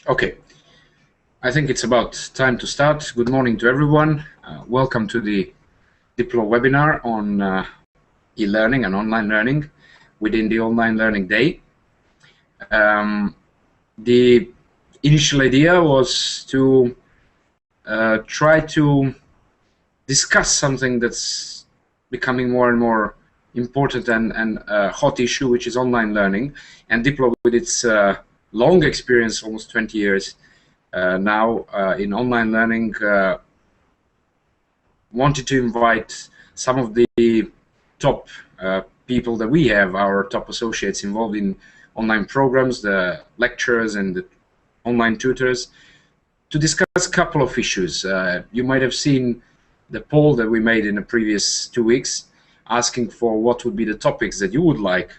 Okay, I think it's about time to start. Good morning to everyone. Welcome to the Diplo webinar on e-learning and online learning within the Online Learning Day. The initial idea was to try to discuss something that's becoming more and more important and a hot issue, which is online learning. And Diplo, with its long experience, almost 20 years now in online learning, wanted to invite some of the top people that we have, our top associates involved in online programs, the lecturers and the online tutors, to discuss a couple of issues. You might have seen the poll that we made in the previous 2 weeks, asking for what would be the topics that you would like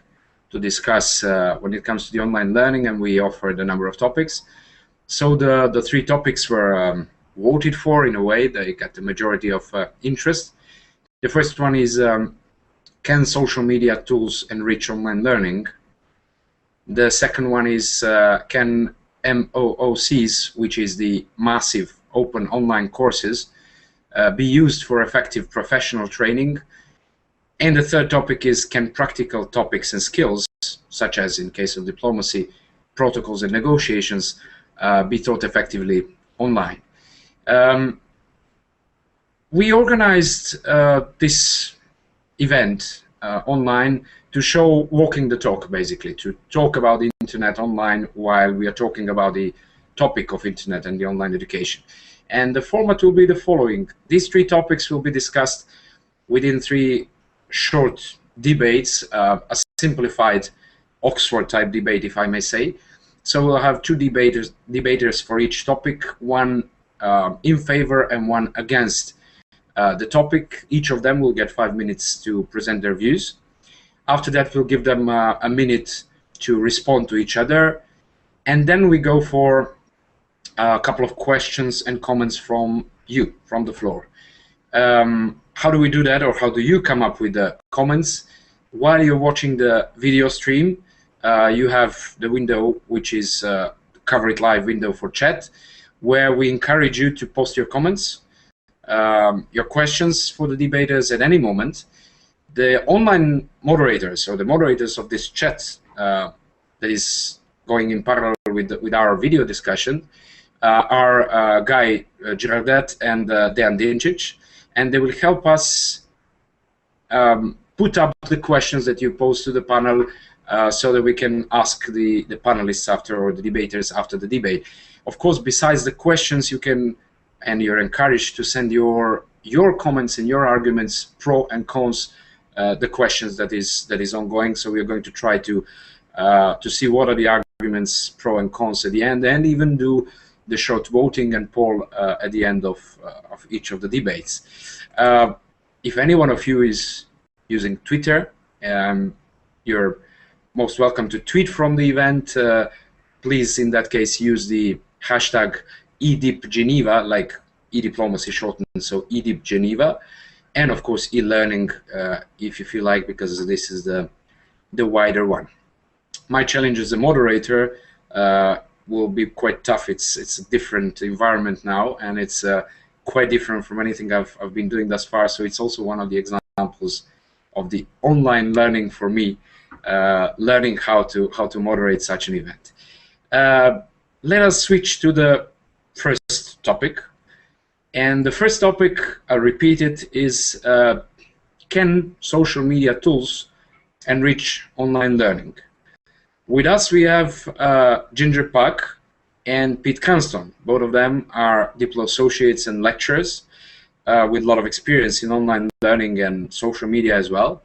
to discuss when it comes to the online learning, and we offered a number of topics. So the three topics were voted for. In a way, they got the majority of interest. The first one is, can social media tools enrich online learning? The second one is, can MOOCs, which is the massive open online courses, be used for effective professional training? And the third topic is, can practical topics and skills, such as in case of diplomacy, protocols and negotiations, be taught effectively online? We organized this event online to show walking the talk, basically, to talk about the internet online while we are talking about the topic of internet and the online education. And the format will be the following. These three topics will be discussed within three short debates, a simplified Oxford-type debate, if I may say. So we'll have two debaters for each topic, one in favor and one against the topic. Each of them will get 5 minutes to present their views. After that, we'll give them a minute to respond to each other. And then we go for a couple of questions and comments from you, from the floor. How do we do that, or how do you come up with the comments? While you're watching the video stream, you have the window, which is Cover It Live window for chat, where we encourage you to post your comments, your questions for the debaters at any moment. The online moderators, or the moderators of this chat that is going in parallel with our video discussion, are Guy Girardet and Dejan Dincic, and they will help us put up the questions that you pose to the panel so that we can ask the panelists after, or the debaters after the debate. Of course, besides the questions, you can, and you're encouraged to send your comments and your arguments, pro and cons, the questions that is ongoing. So we're going to try to see what are the arguments, pro and cons, at the end, and even do the short voting and poll at the end of each of the debates. If any one of you is using Twitter, you're most welcome to tweet from the event. Please, in that case, use the hashtag eDipGeneva, like eDiplomacy shortened, so eDipGeneva, and of course eLearning, if you feel like, because this is the wider one. My challenge as a moderator will be quite tough. It's a different environment now, and it's quite different from anything I've been doing thus far. So it's also one of the examples of the online learning for me, learning how to moderate such an event. Let us switch to the first topic. And the first topic, I'll repeat it, is can social media tools enrich online learning? With us, we have Ginger Pak and Pete Cranston. Both of them are Diplo associates and lecturers with a lot of experience in online learning and social media as well.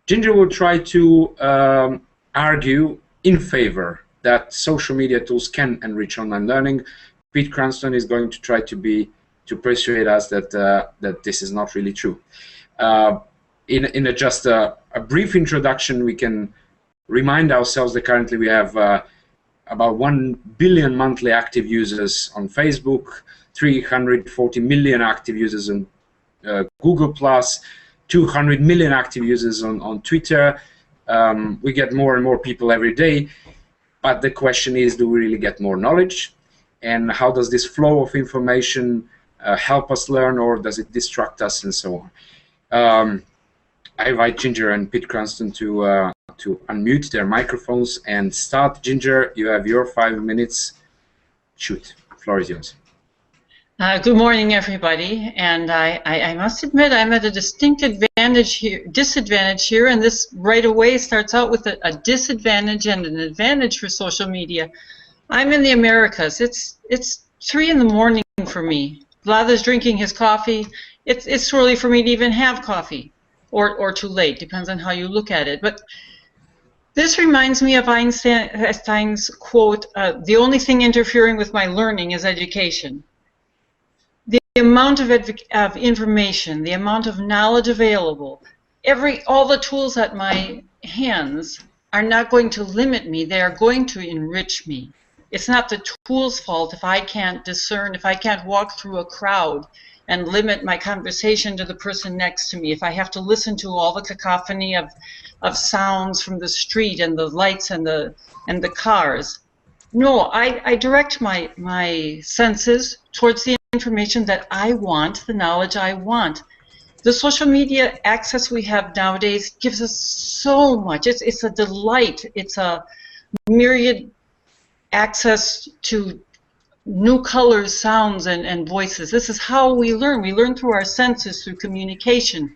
Ginger will try to argue in favor that social media tools can enrich online learning. Pete Cranston is going to try to persuade us that that this is not really true. In just a brief introduction, we can remind ourselves that currently we have about 1 billion monthly active users on Facebook, 340 million active users on Google+, 200 million active users on Twitter, We get more and more people every day, but the question is, do we really get more knowledge? And how does this flow of information help us learn, or does it distract us, and so on? I invite Ginger and Pete Cranston to unmute their microphones and start. Ginger, you have your 5 minutes. Shoot, floor is yours. Good morning, everybody. And I must admit, I'm at a distinct disadvantage here, and this right away starts out with a disadvantage and an advantage for social media. I'm in the Americas. It's 3 in the morning for me. Vlad's drinking his coffee. It's too early for me to even have coffee, or too late, depends on how you look at it. But this reminds me of Einstein's quote, "The only thing interfering with my learning is education." The amount of information, the amount of knowledge available, all the tools at my hands are not going to limit me. They are going to enrich me. It's not the tool's fault if I can't discern, if I can't walk through a crowd and limit my conversation to the person next to me, if I have to listen to all the cacophony of sounds from the street and the lights and the cars. No, I direct my senses towards the information that I want, the knowledge I want. The social media access we have nowadays gives us so much. It's a delight. It's a myriad access to new colors, sounds, and voices. This is how we learn. We learn through our senses, through communication.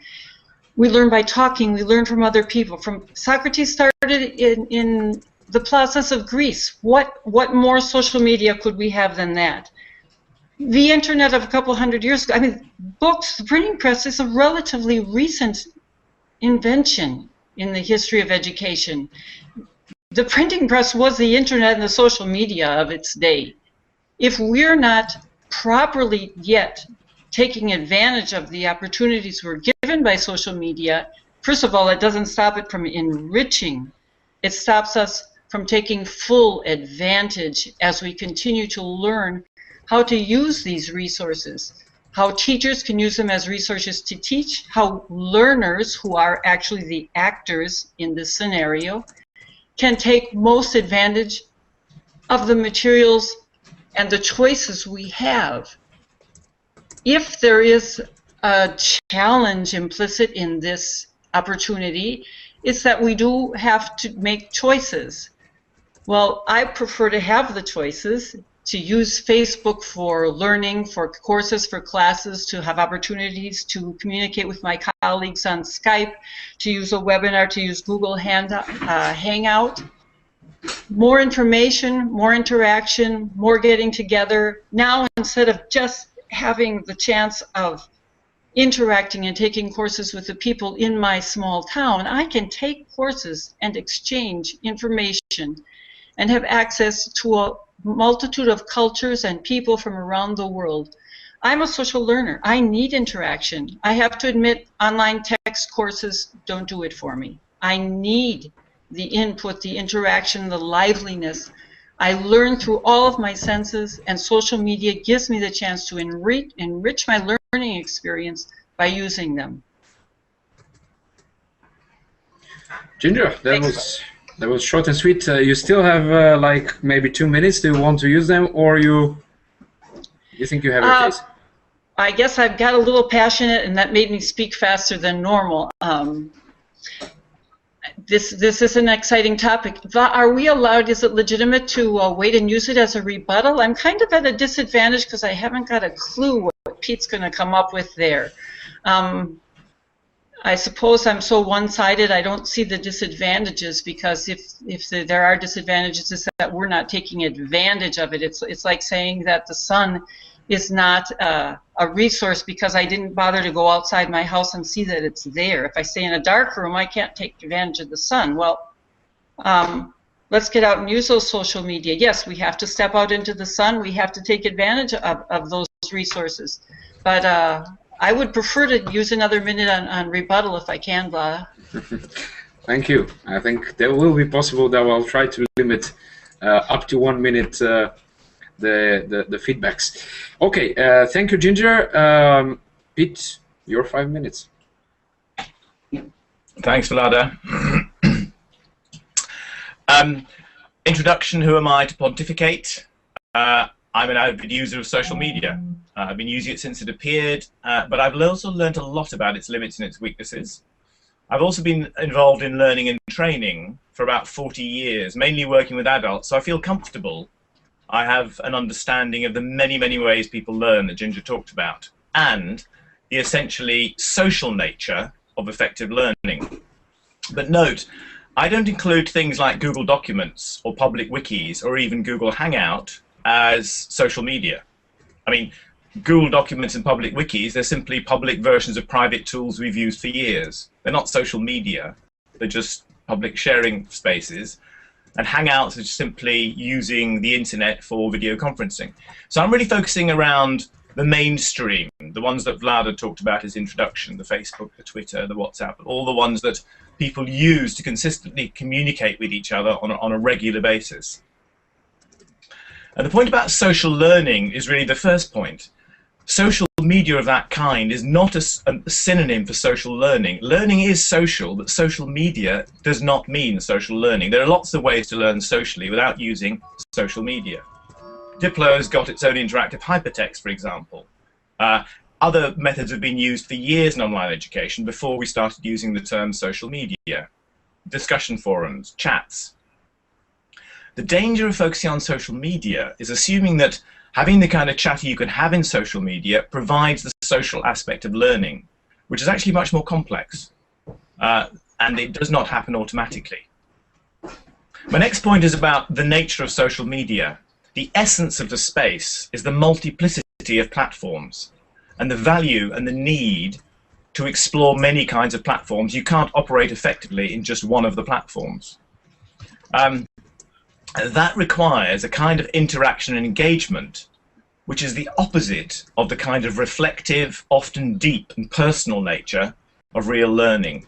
We learn by talking. We learn from other people. From Socrates started in the plazas of Greece. What more social media could we have than that? The internet of a couple hundred years ago, I mean, books, the printing press is a relatively recent invention in the history of education. The printing press was the internet and the social media of its day. If we're not properly yet taking advantage of the opportunities we're given by social media, first of all, it doesn't stop it from enriching. It stops us from taking full advantage as we continue to learn how to use these resources, how teachers can use them as resources to teach, how learners, who are actually the actors in this scenario, can take most advantage of the materials and the choices we have. If there is a challenge implicit in this opportunity, it's that we do have to make choices. Well, I prefer to have the choices, to use Facebook for learning, for courses, for classes, to have opportunities to communicate with my colleagues on Skype, to use a webinar, to use Google Hangout. More information, more interaction, more getting together. Now, instead of just having the chance of interacting and taking courses with the people in my small town, I can take courses and exchange information and have access to a multitude of cultures and people from around the world. I'm a social learner. I need interaction. I have to admit, online text courses don't do it for me. I need the input, the interaction, the liveliness. I learn through all of my senses, and social media gives me the chance to enrich my learning experience by using them. Ginger, that was short and sweet. You still have like maybe 2 minutes. Do you want to use them, or you think you have your case? I guess I've got a little passionate, and that made me speak faster than normal. This is an exciting topic. Are we allowed, is it legitimate to wait and use it as a rebuttal? I'm kind of at a disadvantage because I haven't got a clue what Pete's going to come up with there. I suppose I'm so one-sided I don't see the disadvantages, because if there are disadvantages, it's that we're not taking advantage of it. It's like saying that the sun is not a resource because I didn't bother to go outside my house and see that it's there. If I stay in a dark room, I can't take advantage of the sun. Well, let's get out and use those social media. Yes, we have to step out into the sun. We have to take advantage of those resources. But I would prefer to use another minute on rebuttal if I can, Vlad. Thank you. I think that will be possible, that I'll try to limit up to 1 minute the feedbacks. Okay, thank you, Ginger. Pete, your 5 minutes. Thanks, Vlada. Introduction, who am I to pontificate? I'm an avid user of social media. I've been using it since it appeared, but I've also learned a lot about its limits and its weaknesses. I've also been involved in learning and training for about 40 years, mainly working with adults, so I feel comfortable. I have an understanding of the many, many ways people learn that Ginger talked about, and the essentially social nature of effective learning. But note, I don't include things like Google Documents or public wikis or even Google Hangout as social media. I mean, Google Documents and public wikis, they're simply public versions of private tools we've used for years. They're not social media, they're just public sharing spaces. And Hangouts is simply using the internet for video conferencing. So I'm really focusing around the mainstream, the ones that Vlad had talked about his introduction, the Facebook, the Twitter, the WhatsApp, all the ones that people use to consistently communicate with each other on a regular basis. And the point about social learning is really the first point. Social media of that kind is not a synonym for social learning. Learning is social, but social media does not mean social learning. There are lots of ways to learn socially without using social media. Diplo has got its own interactive hypertext, for example. Other methods have been used for years in online education before we started using the term social media. Discussion forums, chats. The danger of focusing on social media is assuming that having the kind of chatter you can have in social media provides the social aspect of learning, which is actually much more complex, and it does not happen automatically. My next point is about the nature of social media. The essence of the space is the multiplicity of platforms, and the value and the need to explore many kinds of platforms. You can't operate effectively in just one of the platforms. That requires a kind of interaction and engagement which is the opposite of the kind of reflective, often deep and personal nature of real learning.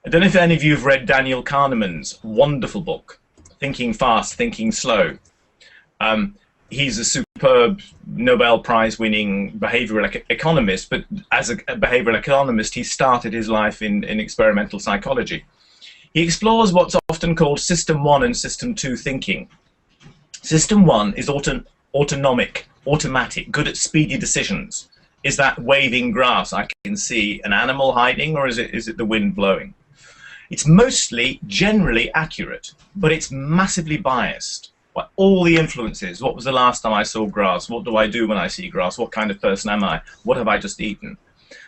I don't know if any of you have read Daniel Kahneman's wonderful book, Thinking Fast, Thinking Slow. He's a superb Nobel Prize-winning behavioral economist, but as a behavioral economist, he started his life in experimental psychology. He explores what's often called System 1 and System 2 thinking. System 1 is autonomic, automatic, good at speedy decisions. Is that waving grass I can see an animal hiding, or is it the wind blowing? It's mostly generally accurate, but it's massively biased by all the influences. What was the last time I saw grass? What do I do when I see grass? What kind of person am I? What have I just eaten?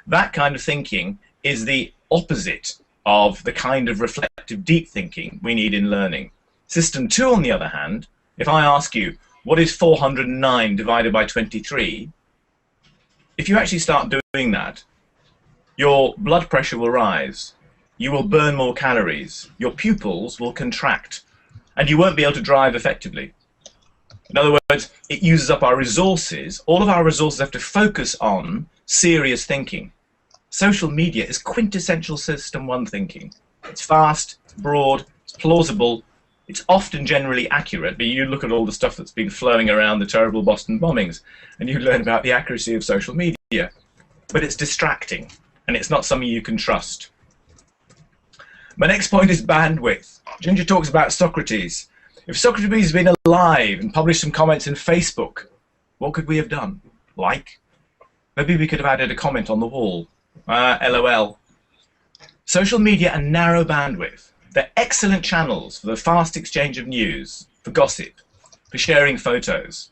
That kind of thinking is the opposite of the kind of reflective, deep thinking we need in learning. System 2, on the other hand, if I ask you, what is 409 divided by 23? If you actually start doing that, your blood pressure will rise, you will burn more calories, your pupils will contract, and you won't be able to drive effectively. In other words, it uses up our resources. All of our resources have to focus on serious thinking. Social media is quintessential System 1 thinking. It's fast, it's broad, it's plausible, it's often generally accurate, but you look at all the stuff that's been flowing around the terrible Boston bombings, and you learn about the accuracy of social media. But it's distracting, and it's not something you can trust. My next point is bandwidth. Ginger talks about Socrates. If Socrates had been alive and published some comments in Facebook, what could we have done? Like? Maybe we could have added a comment on the wall. LOL. Social media and narrow bandwidth. They're excellent channels for the fast exchange of news, for gossip, for sharing photos,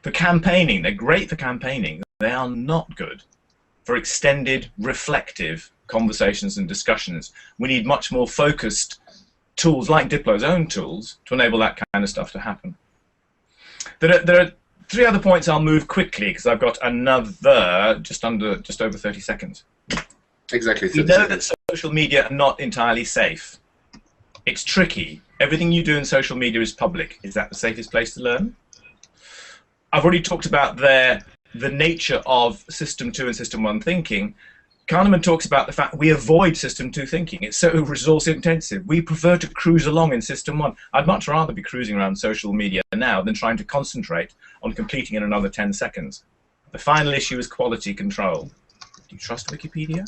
for campaigning. They're great for campaigning. They are not good for extended, reflective conversations and discussions. We need much more focused tools, like Diplo's own tools, to enable that kind of stuff to happen. There are 3 other points I'll move quickly, because I've got another just over 30 seconds. Exactly. We know that social media are not entirely safe. It's tricky. Everything you do in social media is public. Is that the safest place to learn? I've already talked about the nature of System 2 and System 1 thinking. Kahneman talks about the fact we avoid System 2 thinking. It's so resource intensive. We prefer to cruise along in System 1. I'd much rather be cruising around social media now than trying to concentrate on completing in another 10 seconds. The final issue is quality control. Do you trust Wikipedia?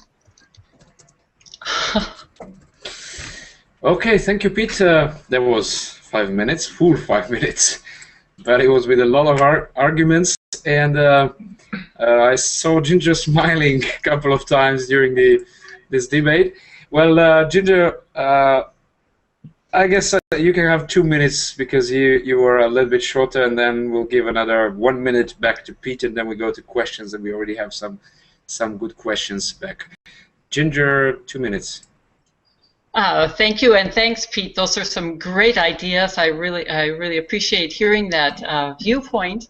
Okay, thank you, Pete. That was 5 minutes, full 5 minutes, but it was with a lot of arguments, and I saw Ginger smiling a couple of times during this debate. Well, Ginger, I guess you can have 2 minutes because you were a little bit shorter, and then we'll give another 1 minute back to Pete, and then we go to questions, and we already have some good questions back. Ginger, 2 minutes. Thank you, and thanks, Pete. Those are some great ideas. I really appreciate hearing that viewpoint.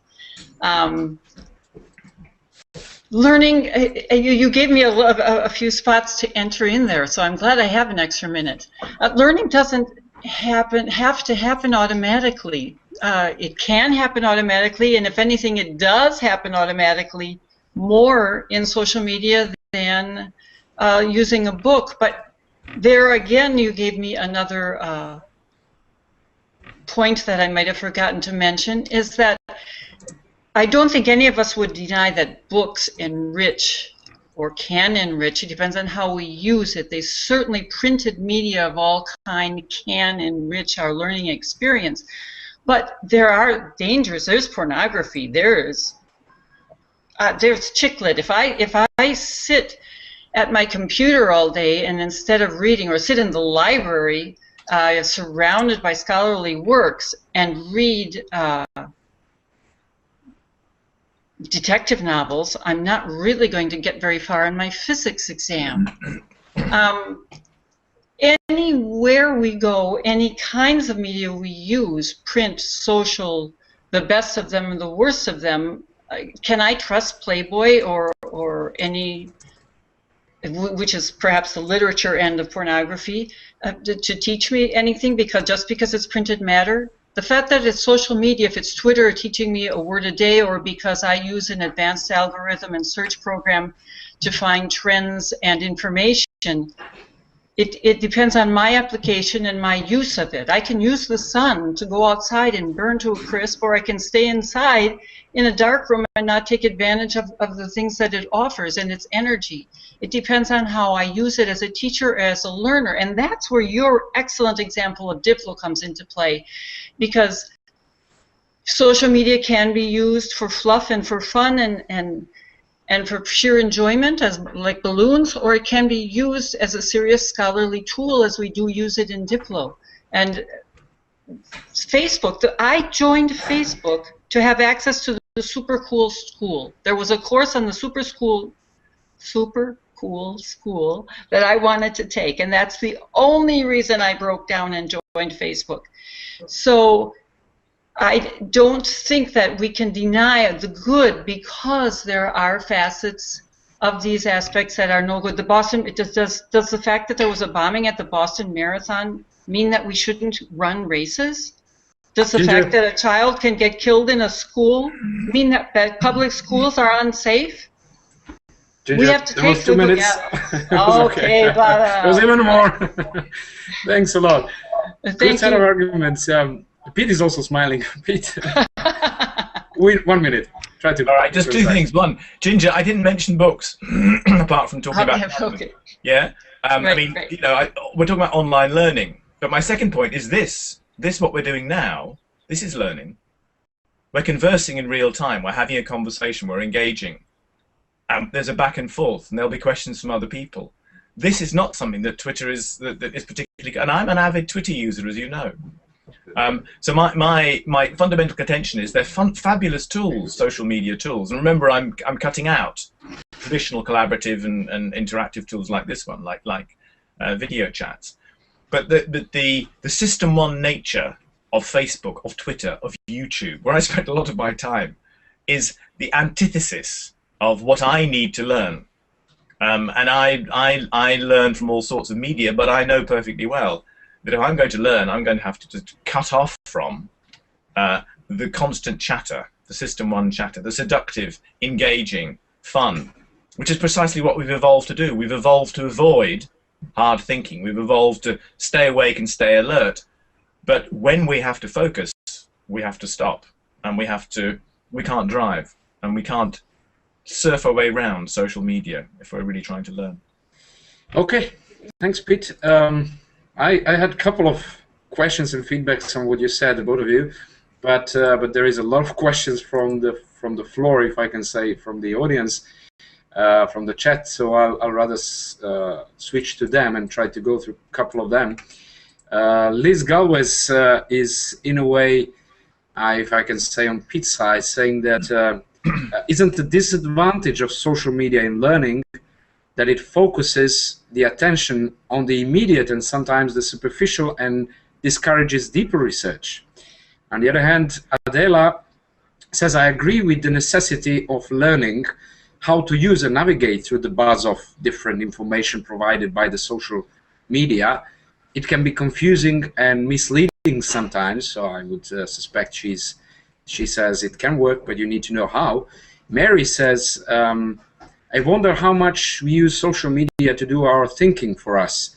Learning, you gave me a few spots to enter in there, so I'm glad I have an extra minute. Learning doesn't have to happen automatically. It can happen automatically, and if anything, it does happen automatically more in social media than using a book. But there again, you gave me another point that I might have forgotten to mention, is that I don't think any of us would deny that books enrich or can enrich. It depends on how we use it. They certainly, printed media of all kind can enrich our learning experience. But there are dangers. There's pornography. There's chick lit. If I sit at my computer all day and instead of reading, or sit in the library surrounded by scholarly works and read detective novels, I'm not really going to get very far in my physics exam. Anywhere we go, any kinds of media we use, print, social, the best of them and the worst of them, can I trust Playboy or any, which is perhaps the literature end of pornography, to teach me anything, just because it's printed matter? The fact that it's social media, if it's Twitter teaching me a word a day, or because I use an advanced algorithm and search program to find trends and information, it depends on my application and my use of it. I can use the sun to go outside and burn to a crisp, or I can stay inside in a dark room and not take advantage of the things that it offers and its energy. It depends on how I use it as a teacher, as a learner, and that's where your excellent example of Diplo comes into play, because social media can be used for fluff and for fun and for sheer enjoyment, as like balloons, or it can be used as a serious scholarly tool, as we do use it in Diplo. And Facebook, I joined Facebook to have access to the super cool school. There was a course on the super cool school that I wanted to take, and that's the only reason I broke down and joined Facebook. So I don't think that we can deny the good, because there are facets of these aspects that are no good. The Boston, does the fact that there was a bombing at the Boston Marathon mean that we shouldn't run races? Does the fact that a child can get killed in a school mean that public schools are unsafe? Ginger, we have to there take was 2 minutes. Okay, but there was even more. Thanks a lot. Good set of arguments. Pete is also smiling. Pete, wait 1 minute. Try to. All right, just two things. One, Ginger, I didn't mention books apart from talking about. Okay. Yeah. Right, I mean, right. you know, we're talking about online learning, but my second point is this. This what we're doing now. This is learning. We're conversing in real time. We're having a conversation. We're engaging. There's a back and forth, and there'll be questions from other people. This is not something that Twitter is that is particularly. And I'm an avid Twitter user, as you know. So my fundamental contention is they're fabulous tools, social media tools. And remember, I'm cutting out traditional collaborative and interactive tools like this one, like video chats. But the system one nature of Facebook, of Twitter, of YouTube, where I spend a lot of my time, is the antithesis of what I need to learn. And I learn from all sorts of media, but I know perfectly well that if I'm going to learn, I'm going to have to just cut off from the constant chatter, the system one chatter, the seductive, engaging, fun, which is precisely what we've evolved to do. We've evolved to avoid hard thinking. We've evolved to stay awake and stay alert. But when we have to focus, we have to stop, and we can't drive, and we can't surf our way around social media if we're really trying to learn. Okay, thanks, Pete. I had a couple of questions and feedbacks on what you said, both of you, but there is a lot of questions from the floor, if I can say, from the audience, from the chat. So I'll rather switch to them and try to go through a couple of them. Liz Galvez is in a way, if I can say, on Pete's side, saying that isn't the disadvantage of social media in learning that it focuses the attention on the immediate and sometimes the superficial and discourages deeper research. On the other hand, Adela says, I agree with the necessity of learning how to use and navigate through the buzz of different information provided by the social media. It can be confusing and misleading sometimes, so I would suspect she says it can work, but you need to know how. Mary says, I wonder how much we use social media to do our thinking for us.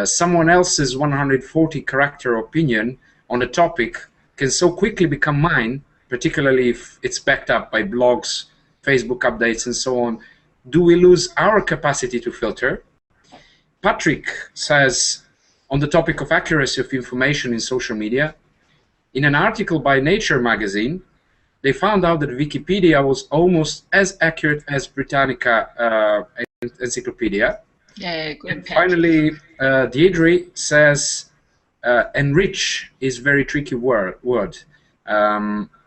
Someone else's 140-character opinion on a topic can so quickly become mine, particularly if it's backed up by blogs, Facebook updates, and so on. Do we lose our capacity to filter? Patrick says, on the topic of accuracy of information in social media, in an article by Nature magazine, they found out that Wikipedia was almost as accurate as Britannica Encyclopedia. Yeah, good. And finally, Deirdre says, enrich is a very tricky word.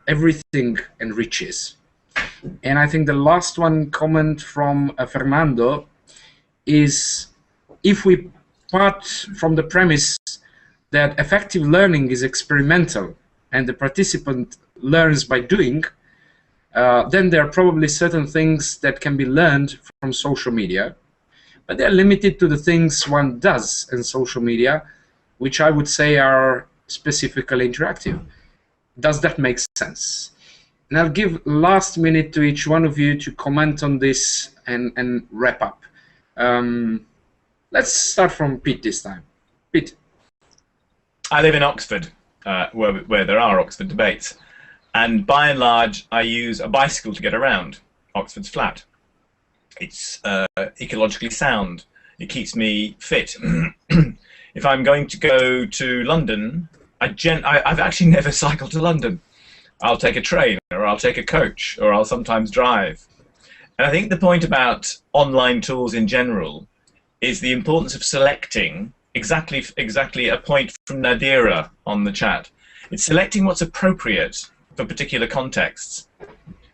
Everything enriches. And I think the last one comment from Fernando is, if we part from the premise that effective learning is experimental and the participant learns by doing, then there are probably certain things that can be learned from social media, but they're limited to the things one does in social media, which I would say are specifically interactive. Does that make sense? And I'll give last minute to each one of you to comment on this and wrap up. Let's start from Pete this time. Pete. I live in Oxford, where there are Oxford debates. And by and large, I use a bicycle to get around. Oxford's flat. It's ecologically sound. It keeps me fit. If I'm going to go to London, I've actually never cycled to London. I'll take a train, or I'll take a coach, or I'll sometimes drive. And I think the point about online tools in general is the importance of selecting exactly a point from Nadira on the chat. It's selecting what's appropriate for particular contexts.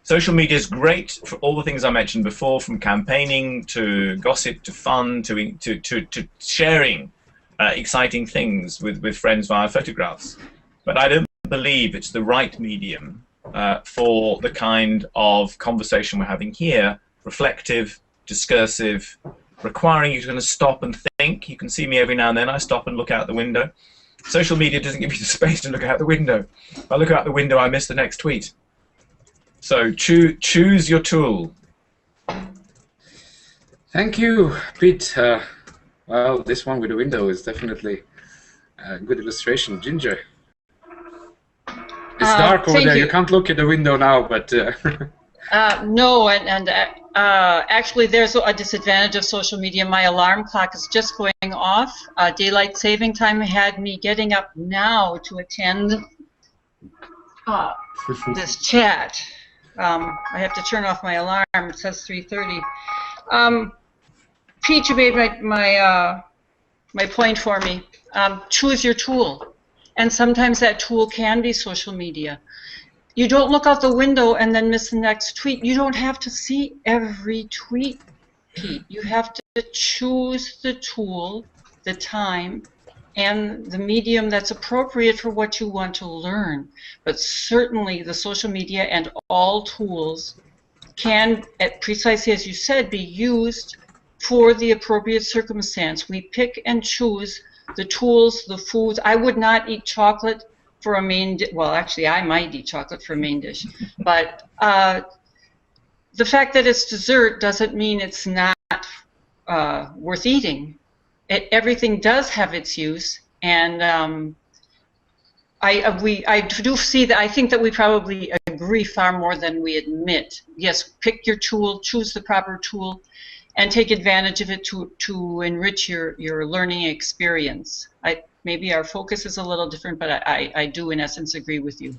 Social media is great for all the things I mentioned before, from campaigning to gossip to fun to sharing exciting things with friends via photographs. But I don't believe it's the right medium for the kind of conversation we're having here, reflective, discursive, requiring you to kind of stop and think. You can see me every now and then. I stop and look out the window. Social media doesn't give you the space to look out the window. If I look out the window, I miss the next tweet. So choose your tool. Thank you, Pete. Well, this one with the window is definitely a good illustration. Ginger. It's dark over there. You can't look at the window now, but... No, and actually there's a disadvantage of social media. My alarm clock is just going off. Daylight saving time had me getting up now to attend this chat. I have to turn off my alarm. It says 3:30. Pete, you made my point for me. Choose your tool. And sometimes that tool can be social media. You don't look out the window and then miss the next tweet. You don't have to see every tweet, Pete. You have to choose the tool, the time, and the medium that's appropriate for what you want to learn. But certainly the social media and all tools can, precisely as you said, be used for the appropriate circumstance. We pick and choose the tools, the foods. I would not eat chocolate for a main dish. Well, actually, I might eat chocolate for a main dish. But the fact that it's dessert doesn't mean it's not worth eating. Everything does have its use, and I do see that. I think that we probably agree far more than we admit. Yes, pick your tool, choose the proper tool, and take advantage of it to enrich your learning experience. Maybe our focus is a little different, but I do in essence agree with you.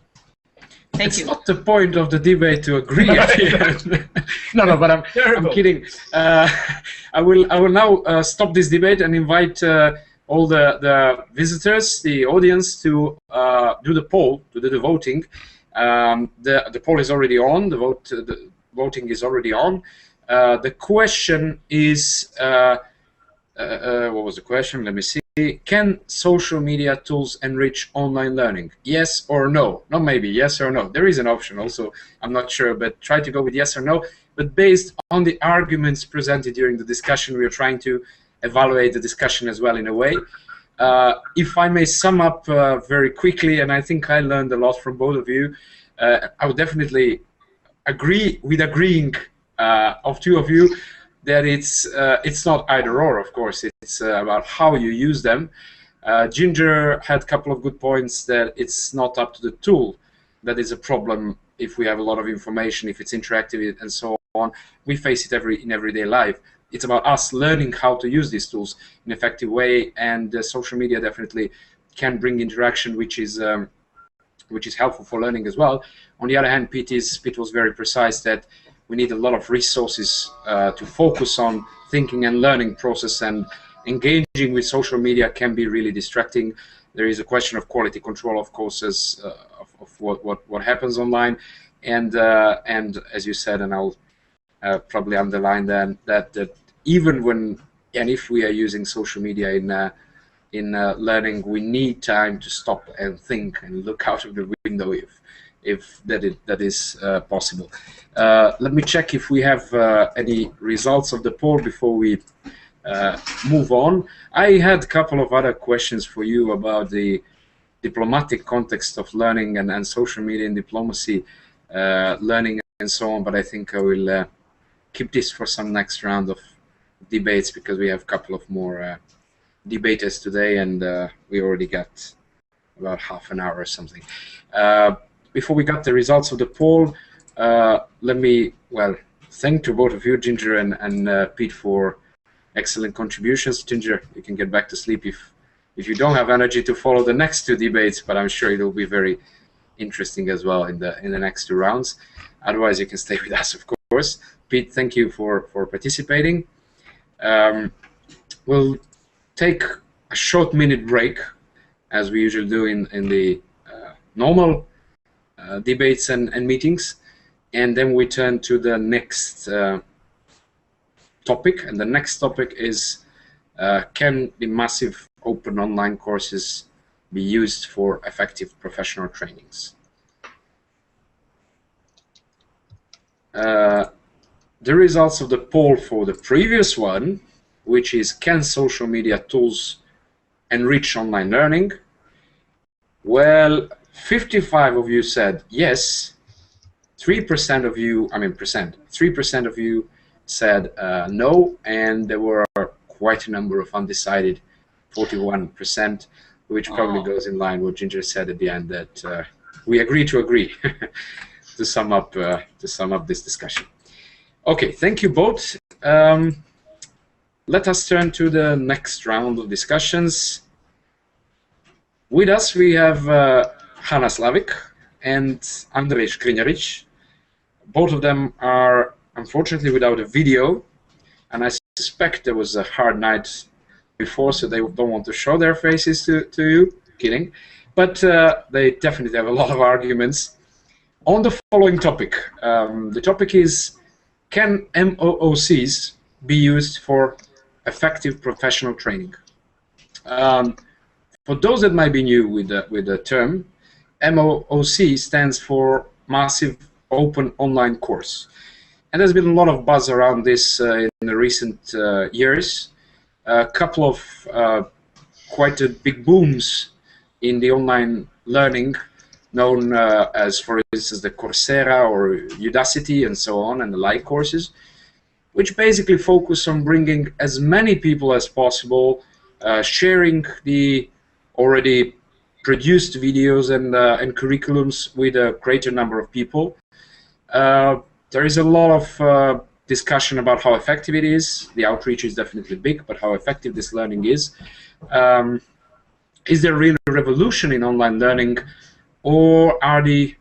Thank you. It's not the point of the debate to agree at the end. No, but I'm kidding. I will now stop this debate and invite all the visitors, the audience, to do the poll, to do the voting. The poll is already on. The voting is already on. The question is, what was the question? Let me see. Can social media tools enrich online learning? Yes or no? Not maybe, yes or no. There is an option also, I'm not sure, but try to go with yes or no. But based on the arguments presented during the discussion, we are trying to evaluate the discussion as well in a way. If I may sum up very quickly, and I think I learned a lot from both of you, I would definitely agree with agreeing of two of you that it's not either or, of course. It's about how you use them. Ginger had a couple of good points that it's not up to the tool that is a problem if we have a lot of information, if it's interactive and so on. We face it in everyday life. It's about us learning how to use these tools in an effective way, and social media definitely can bring interaction, which is helpful for learning as well. On the other hand, Pete was very precise that we need a lot of resources to focus on thinking and learning process, and engaging with social media can be really distracting. There is a question of quality control, of course, of what happens online, and as you said, and I'll probably underline that even when and if we are using social media in learning, we need time to stop and think and look out of the window if that is possible. Let me check if we have any results of the poll before we move on. I had a couple of other questions for you about the diplomatic context of learning and social media and diplomacy learning and so on, but I think I will keep this for some next round of debates, because we have a couple of more debaters today, and we already got about half an hour or something. Before we got the results of the poll, let me, thank to both of you, Ginger and Pete, for excellent contributions. Ginger, you can get back to sleep if you don't have energy to follow the next two debates, but I'm sure it will be very interesting as well in the next two rounds. Otherwise, you can stay with us, of course. Pete, thank you for participating. We'll take a short minute break, as we usually do in the normal debates and meetings, and then we turn to the next topic, and the next topic is can the massive open online courses be used for effective professional trainings? The results of the poll for the previous one, which is can social media tools enrich online learning? Well, 55 of you said yes. 3% of you, 3% of you said no, and there were quite a number of undecided, 41%, which probably goes in line with what Ginger said at the end, that we agree to agree to sum up this discussion. Okay, thank you both. Let us turn to the next round of discussions. With us we have Hanna Slavik and Andrej Krinjaric. Both of them are unfortunately without a video, and I suspect there was a hard night before, so they don't want to show their faces to you. Kidding. But they definitely have a lot of arguments on the following topic. The topic is, can MOOCs be used for effective professional training? For those that might be new with the term, MOOC stands for Massive Open Online Course. And there's been a lot of buzz around this in the recent years. A couple of quite big booms in the online learning, known as, for instance, the Coursera or Udacity and so on, and the like courses, which basically focus on bringing as many people as possible, sharing the already produced videos and curriculums with a greater number of people. There is a lot of discussion about how effective it is. The outreach is definitely big, but how effective this learning is. Is there really a revolution in online learning, or are the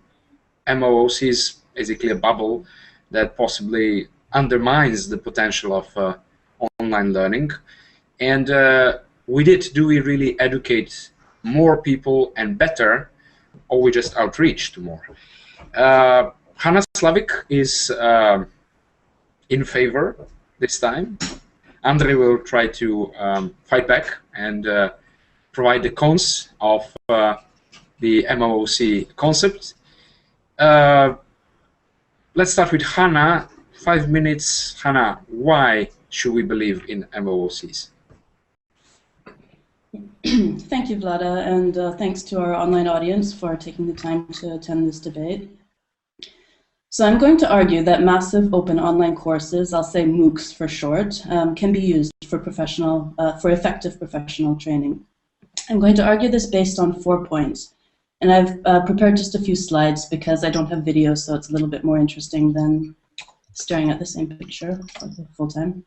MOOCs basically a bubble that possibly undermines the potential of online learning? And with it, do we really educate more people and better, or we just outreach to more? Hanna Slavik is in favor this time. Andre will try to fight back and provide the cons of the MOOC concept. Let's start with Hanna. 5 minutes. Hanna, why should we believe in MOOCs? Thank you, Vlada, and thanks to our online audience for taking the time to attend this debate. So I'm going to argue that massive open online courses, I'll say MOOCs for short, can be used for effective professional training. I'm going to argue this based on 4 points, and I've prepared just a few slides because I don't have video, so it's a little bit more interesting than staring at the same picture for the full time.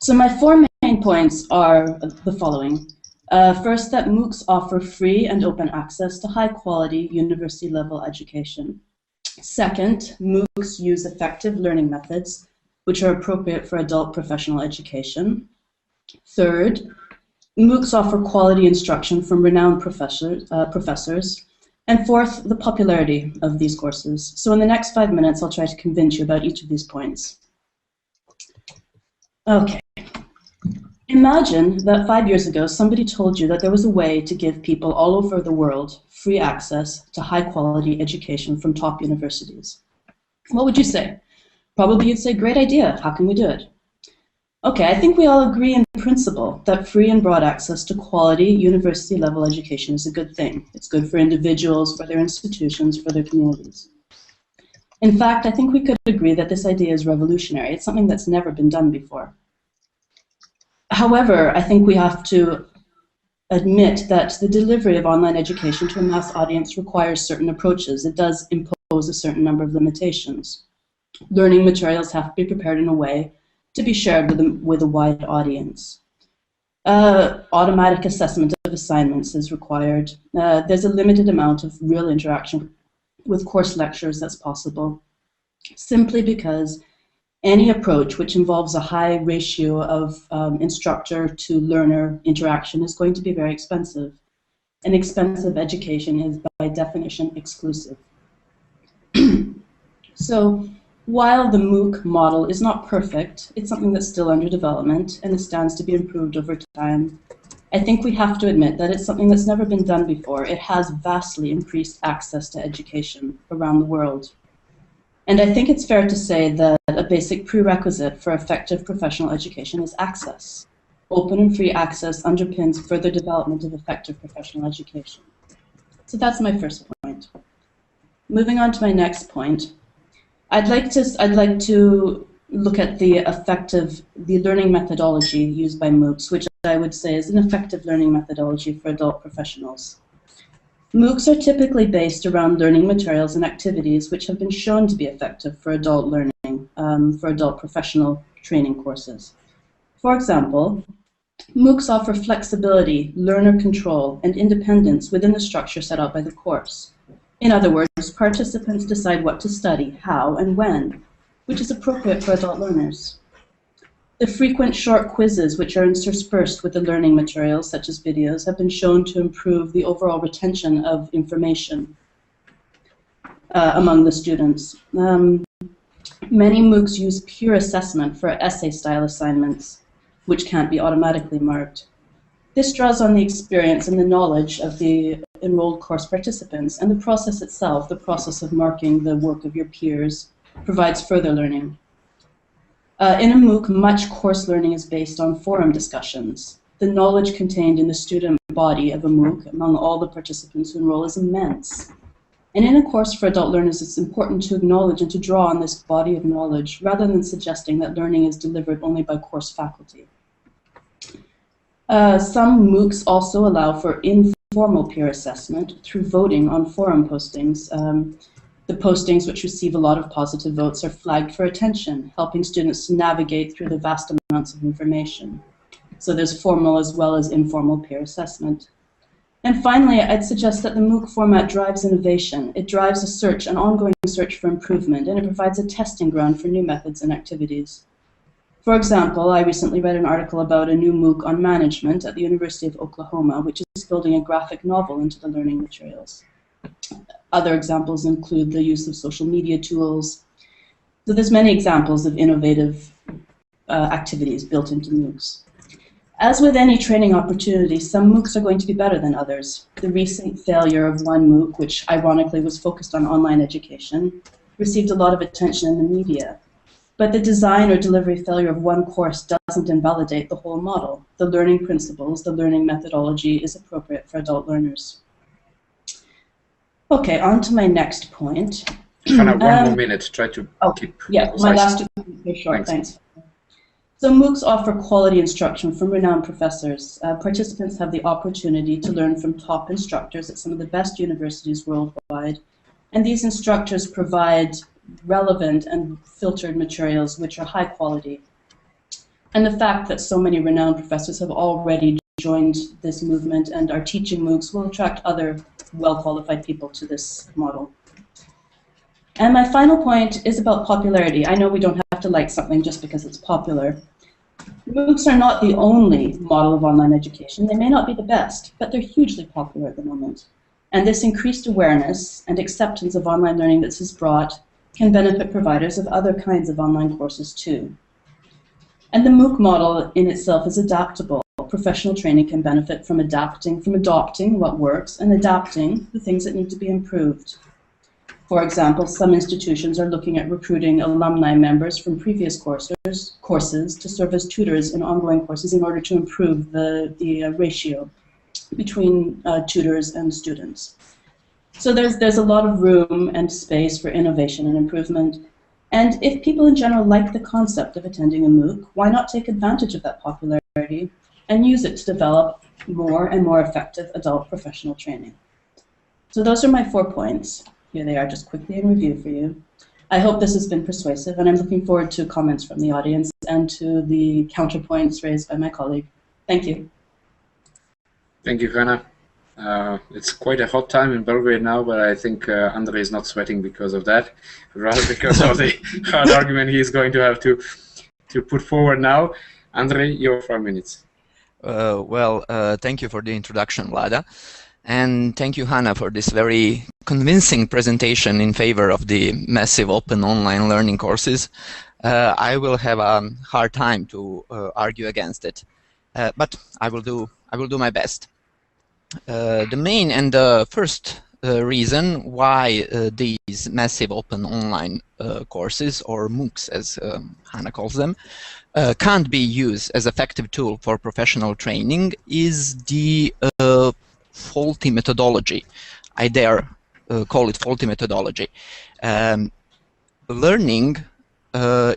So my 4 main points are the following. First, that MOOCs offer free and open access to high-quality university-level education. Second, MOOCs use effective learning methods which are appropriate for adult professional education. Third, MOOCs offer quality instruction from renowned professors. And fourth, the popularity of these courses. So in the next 5 minutes, I'll try to convince you about each of these points. Okay. Imagine that 5 years ago, somebody told you that there was a way to give people all over the world free access to high-quality education from top universities. What would you say? Probably you'd say, great idea, how can we do it? Okay, I think we all agree in principle that free and broad access to quality university-level education is a good thing. It's good for individuals, for their institutions, for their communities. In fact, I think we could agree that this idea is revolutionary. It's something that's never been done before. However, I think we have to admit that the delivery of online education to a mass audience requires certain approaches. It does impose a certain number of limitations. Learning materials have to be prepared in a way to be shared with a wide audience. Automatic assessment of assignments is required. There's a limited amount of real interaction with course lectures that's possible, simply because any approach which involves a high ratio of instructor to learner interaction is going to be very expensive. And expensive education is by definition exclusive. So while the MOOC model is not perfect, it's something that's still under development and it stands to be improved over time. I think we have to admit that it's something that's never been done before. It has vastly increased access to education around the world. And I think it's fair to say that a basic prerequisite for effective professional education is access. Open and free access underpins further development of effective professional education. So that's my first point. Moving on to my next point, I'd like to look at the learning methodology used by MOOCs, which I would say is an effective learning methodology for adult professionals. MOOCs are typically based around learning materials and activities which have been shown to be effective for adult learning, for adult professional training courses. For example, MOOCs offer flexibility, learner control, and independence within the structure set out by the course. In other words, participants decide what to study, how, and when, which is appropriate for adult learners. The frequent short quizzes which are interspersed with the learning materials, such as videos, have been shown to improve the overall retention of information among the students. Many MOOCs use peer assessment for essay-style assignments, which can't be automatically marked. This draws on the experience and the knowledge of the enrolled course participants, and the process itself, the process of marking the work of your peers, provides further learning. In a MOOC, much course learning is based on forum discussions. The knowledge contained in the student body of a MOOC among all the participants who enroll is immense. And in a course for adult learners, it's important to acknowledge and to draw on this body of knowledge rather than suggesting that learning is delivered only by course faculty. Some MOOCs also allow for informal peer assessment through voting on forum postings. The postings which receive a lot of positive votes are flagged for attention, helping students to navigate through the vast amounts of information. So there's formal as well as informal peer assessment. And finally, I'd suggest that the MOOC format drives innovation. It drives a search, an ongoing search for improvement, and it provides a testing ground for new methods and activities. For example, I recently read an article about a new MOOC on management at the University of Oklahoma, which is building a graphic novel into the learning materials. Other examples include the use of social media tools. So there's many examples of innovative activities built into MOOCs. As with any training opportunity, some MOOCs are going to be better than others. The recent failure of one MOOC, which ironically was focused on online education, received a lot of attention in the media. But the design or delivery failure of one course doesn't invalidate the whole model. The learning principles, the learning methodology is appropriate for adult learners. Okay, on to my next point. Hannah, one more minute. Try to keep yeah, my last 2 points are short. Thanks. So MOOCs offer quality instruction from renowned professors. Participants have the opportunity to learn from top instructors at some of the best universities worldwide. And these instructors provide relevant and filtered materials which are high quality. And the fact that so many renowned professors have already joined this movement and are teaching MOOCs will attract other well-qualified people to this model. And my final point is about popularity. I know we don't have to like something just because it's popular. MOOCs are not the only model of online education. They may not be the best, but they're hugely popular at the moment. And this increased awareness and acceptance of online learning that this has brought can benefit providers of other kinds of online courses too. And the MOOC model in itself is adaptable. Professional training can benefit from adopting what works and adapting the things that need to be improved. For example, some institutions are looking at recruiting alumni members from previous courses to serve as tutors in ongoing courses in order to improve the ratio between tutors and students. So there's a lot of room and space for innovation and improvement. And if people in general like the concept of attending a MOOC, why not take advantage of that popularity and use it to develop more and more effective adult professional training? So those are my 4 points. Here they are, just quickly in review for you. I hope this has been persuasive, and I'm looking forward to comments from the audience and to the counterpoints raised by my colleague. Thank you. Thank you, Hannah. It's quite a hot time in Belgrade now, but I think Andre is not sweating because of that, rather because of the hard argument he is going to have to put forward now. Andre, your 5 minutes. Thank you for the introduction, Lada. And thank you, Hannah, for this very convincing presentation in favor of the massive open online learning courses. I will have a hard time to argue against it, but I will do my best. The main and the first reason why these massive open online courses, or MOOCs as Hannah calls them, can't be used as effective tool for professional training is the faulty methodology. I dare call it faulty methodology. Learning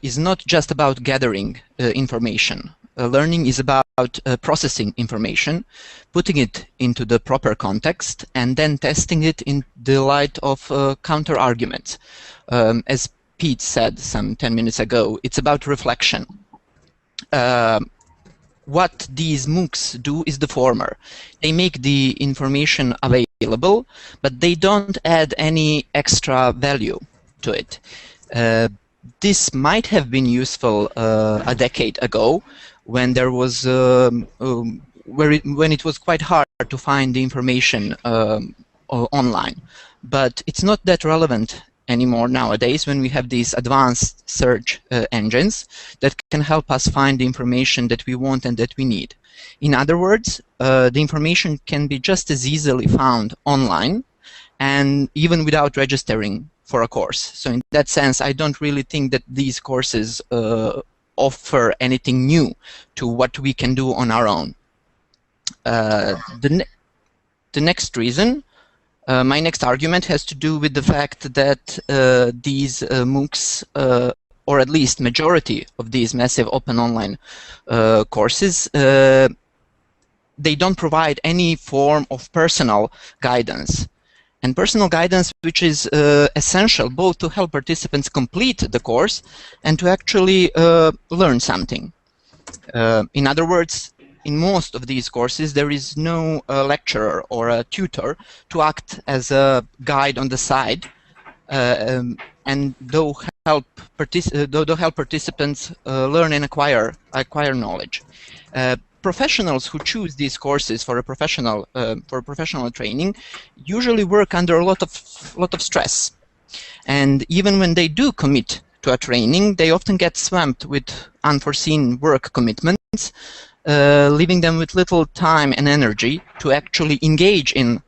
is not just about gathering information. Learning is about processing information, putting it into the proper context, and then testing it in the light of counter-arguments. As Pete said some 10 minutes ago, it's about reflection. What these MOOCs do is the former. They make the information available, but they don't add any extra value to it. This might have been useful a decade ago, when there was when it was quite hard to find the information online. But it's not that relevant anymore nowadays, when we have these advanced search engines that can help us find the information that we want and that we need. In other words, the information can be just as easily found online, and even without registering for a course. So in that sense, I don't really think that these courses offer anything new to what we can do on our own. The next reason, my next argument, has to do with the fact that these MOOCs, or at least majority of these massive open online courses, they don't provide any form of personal guidance. and personal guidance which is essential both to help participants complete the course and to actually learn something. In other words, in most of these courses there is no lecturer or a tutor to act as a guide on the side, and though help participants learn and acquire knowledge. Professionals who choose these courses for professional training usually work under a lot of stress, and even when they do commit to a training, they often get swamped with unforeseen work commitments, leaving them with little time and energy to actually engage in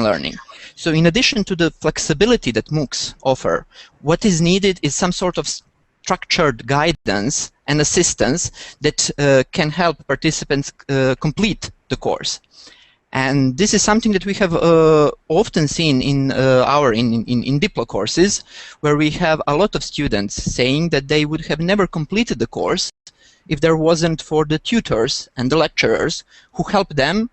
learning. So in addition to the flexibility that MOOCs offer, what is needed is some sort of structured guidance and assistance that can help participants complete the course. And this is something that we have often seen in in Diplo courses, where we have a lot of students saying that they would have never completed the course if there wasn't for the tutors and the lecturers who help them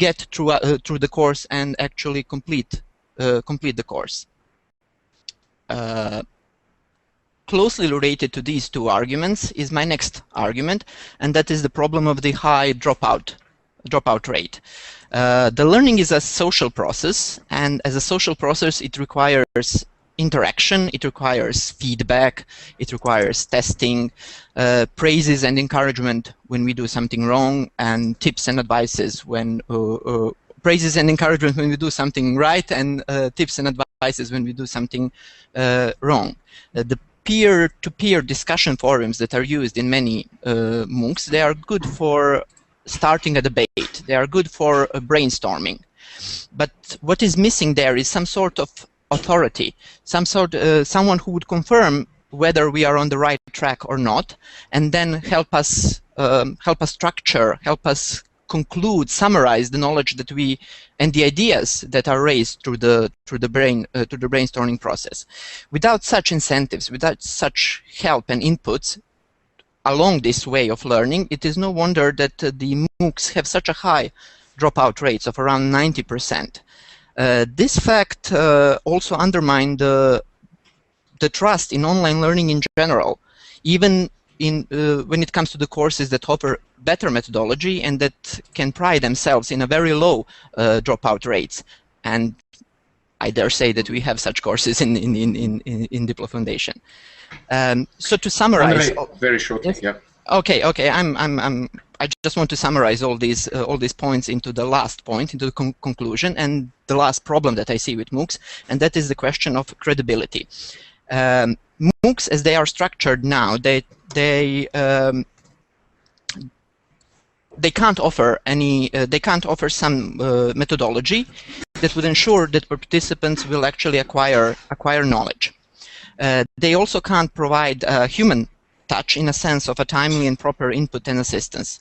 get through the course and actually complete the course. Closely related to these two arguments is my next argument, and that is the problem of the high dropout rate. The learning is a social process, and as a social process it requires interaction, it requires feedback, it requires testing, praises and encouragement when we do something wrong, and tips and advices when praises and encouragement when we do something right, and tips and advices when we do something wrong. The peer-to-peer discussion forums that are used in many MOOCs, they are good for starting a debate, they are good for brainstorming. But what is missing there is some sort of authority, someone who would confirm whether we are on the right track or not, and then help us structure, help us conclude, summarize the knowledge that we and the ideas that are raised through the brainstorming process. Without such incentives, without such help and inputs along this way of learning, it is no wonder that the MOOCs have such a high dropout rates of around 90%. This fact also undermined the trust in online learning in general, even when it comes to the courses that offer better methodology and that can pride themselves in a very low dropout rates. And I dare say that we have such courses in Dipole Foundation. So to summarize, Andre, very shortly, yes? yeah. Okay. I just want to summarize all these points into the last point, into the conclusion, and the last problem that I see with MOOCs, and that is the question of credibility. MOOCs, as they are structured now, they can't offer any. They can't offer some methodology that would ensure that participants will actually acquire knowledge. They also can't provide human touch in a sense of a timely and proper input and assistance.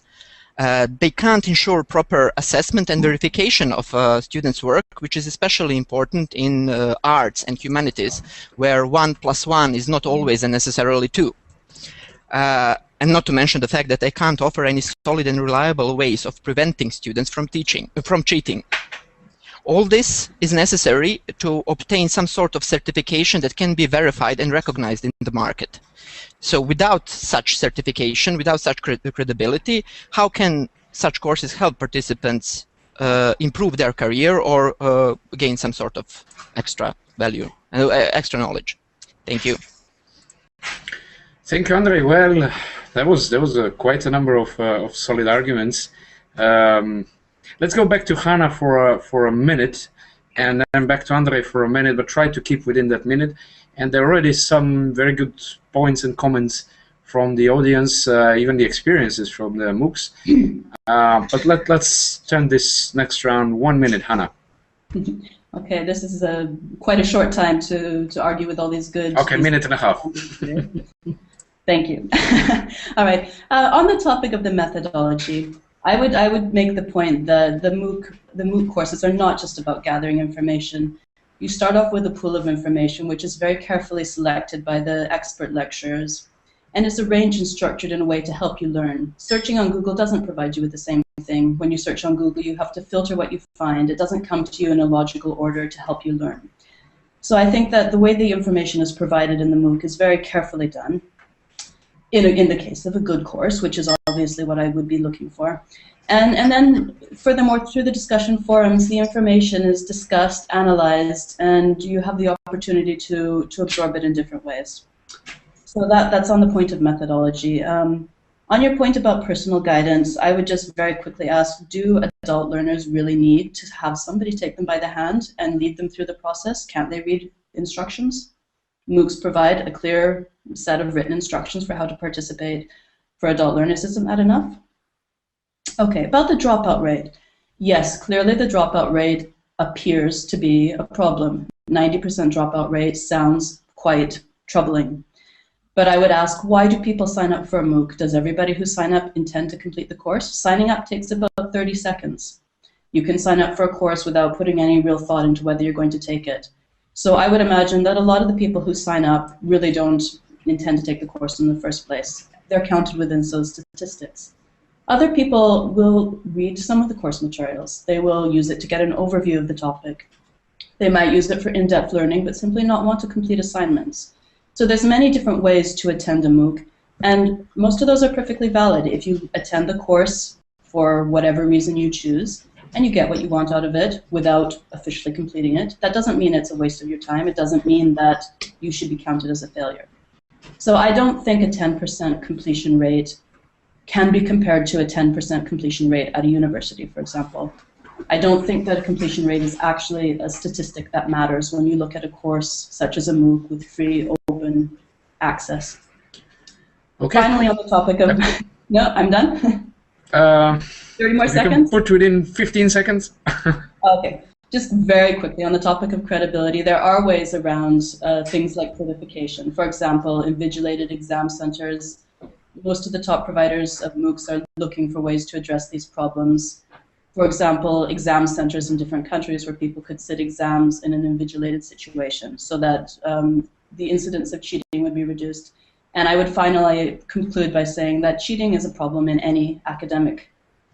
They can't ensure proper assessment and verification of students' work, which is especially important in arts and humanities, where 1 + 1 is not always and necessarily 2. And not to mention the fact that they can't offer any solid and reliable ways of preventing students from cheating. All this is necessary to obtain some sort of certification that can be verified and recognized in the market. So without such certification, without such credibility, how can such courses help participants improve their career or gain some sort of extra value, extra knowledge? Thank you. Thank you, Andre. Well, there was quite a number of solid arguments. Let's go back to Hannah for a minute, and then back to Andre for a minute, but try to keep within that minute. And there are already some very good points and comments from the audience, even the experiences from the MOOCs. But let's turn this next round 1 minute, Hannah. Okay, this is quite a short time to argue with all these good. Okay, minute and a half. Thank you. All right. On the topic of the methodology, I would make the point that the MOOC courses are not just about gathering information. You start off with a pool of information which is very carefully selected by the expert lecturers, and is arranged and structured in a way to help you learn. Searching on Google doesn't provide you with the same thing. When you search on Google, you have to filter what you find. It doesn't come to you in a logical order to help you learn. So I think that the way the information is provided in the MOOC is very carefully done in the case of a good course, which is obviously what I would be looking for. And then furthermore, through the discussion forums, the information is discussed, analyzed, and you have the opportunity to absorb it in different ways. So that's on the point of methodology. On your point about personal guidance, I would just very quickly ask, do adult learners really need to have somebody take them by the hand and lead them through the process? Can't they read instructions? MOOCs provide a clear set of written instructions for how to participate for adult learners. Isn't that enough? Okay, about the dropout rate. Yes, clearly the dropout rate appears to be a problem. 90% dropout rate sounds quite troubling. But I would ask, why do people sign up for a MOOC? Does everybody who sign up intend to complete the course? Signing up takes about 30 seconds. You can sign up for a course without putting any real thought into whether you're going to take it. So I would imagine that a lot of the people who sign up really don't intend to take the course in the first place. They're counted within those statistics. Other people will read some of the course materials. They will use it to get an overview of the topic. They might use it for in-depth learning, but simply not want to complete assignments. So there's many different ways to attend a MOOC, and most of those are perfectly valid. If you attend the course for whatever reason you choose, and you get what you want out of it without officially completing it, that doesn't mean it's a waste of your time. It doesn't mean that you should be counted as a failure. So I don't think a 10% completion rate can be compared to a 10% completion rate at a university, for example. I don't think that a completion rate is actually a statistic that matters when you look at a course such as a MOOC with free, open access. Okay. Finally, on the topic of... No, I'm done? 30 more you seconds? can put within 15 seconds. Okay. Just very quickly, on the topic of credibility, there are ways around things like certification. For example, invigilated exam centers. Most of the top providers of MOOCs are looking for ways to address these problems. For example, exam centers in different countries where people could sit exams in an invigilated situation so that the incidence of cheating would be reduced. And I would finally conclude by saying that cheating is a problem in any academic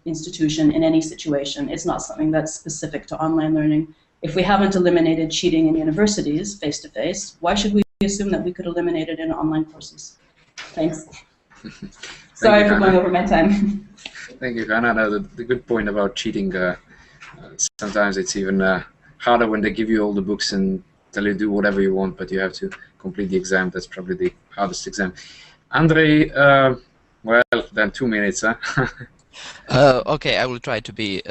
institution, in any situation. It's not something that's specific to online learning. If we haven't eliminated cheating in universities face-to-face, why should we assume that we could eliminate it in online courses? Thanks. Sorry for going over my time. Thank you, Hannah. No, the good point about cheating, sometimes it's even harder when they give you all the books and tell you to do whatever you want, but you have to complete the exam. That's probably the hardest exam. Andre, well, then 2 minutes, huh? Okay, I will try to be.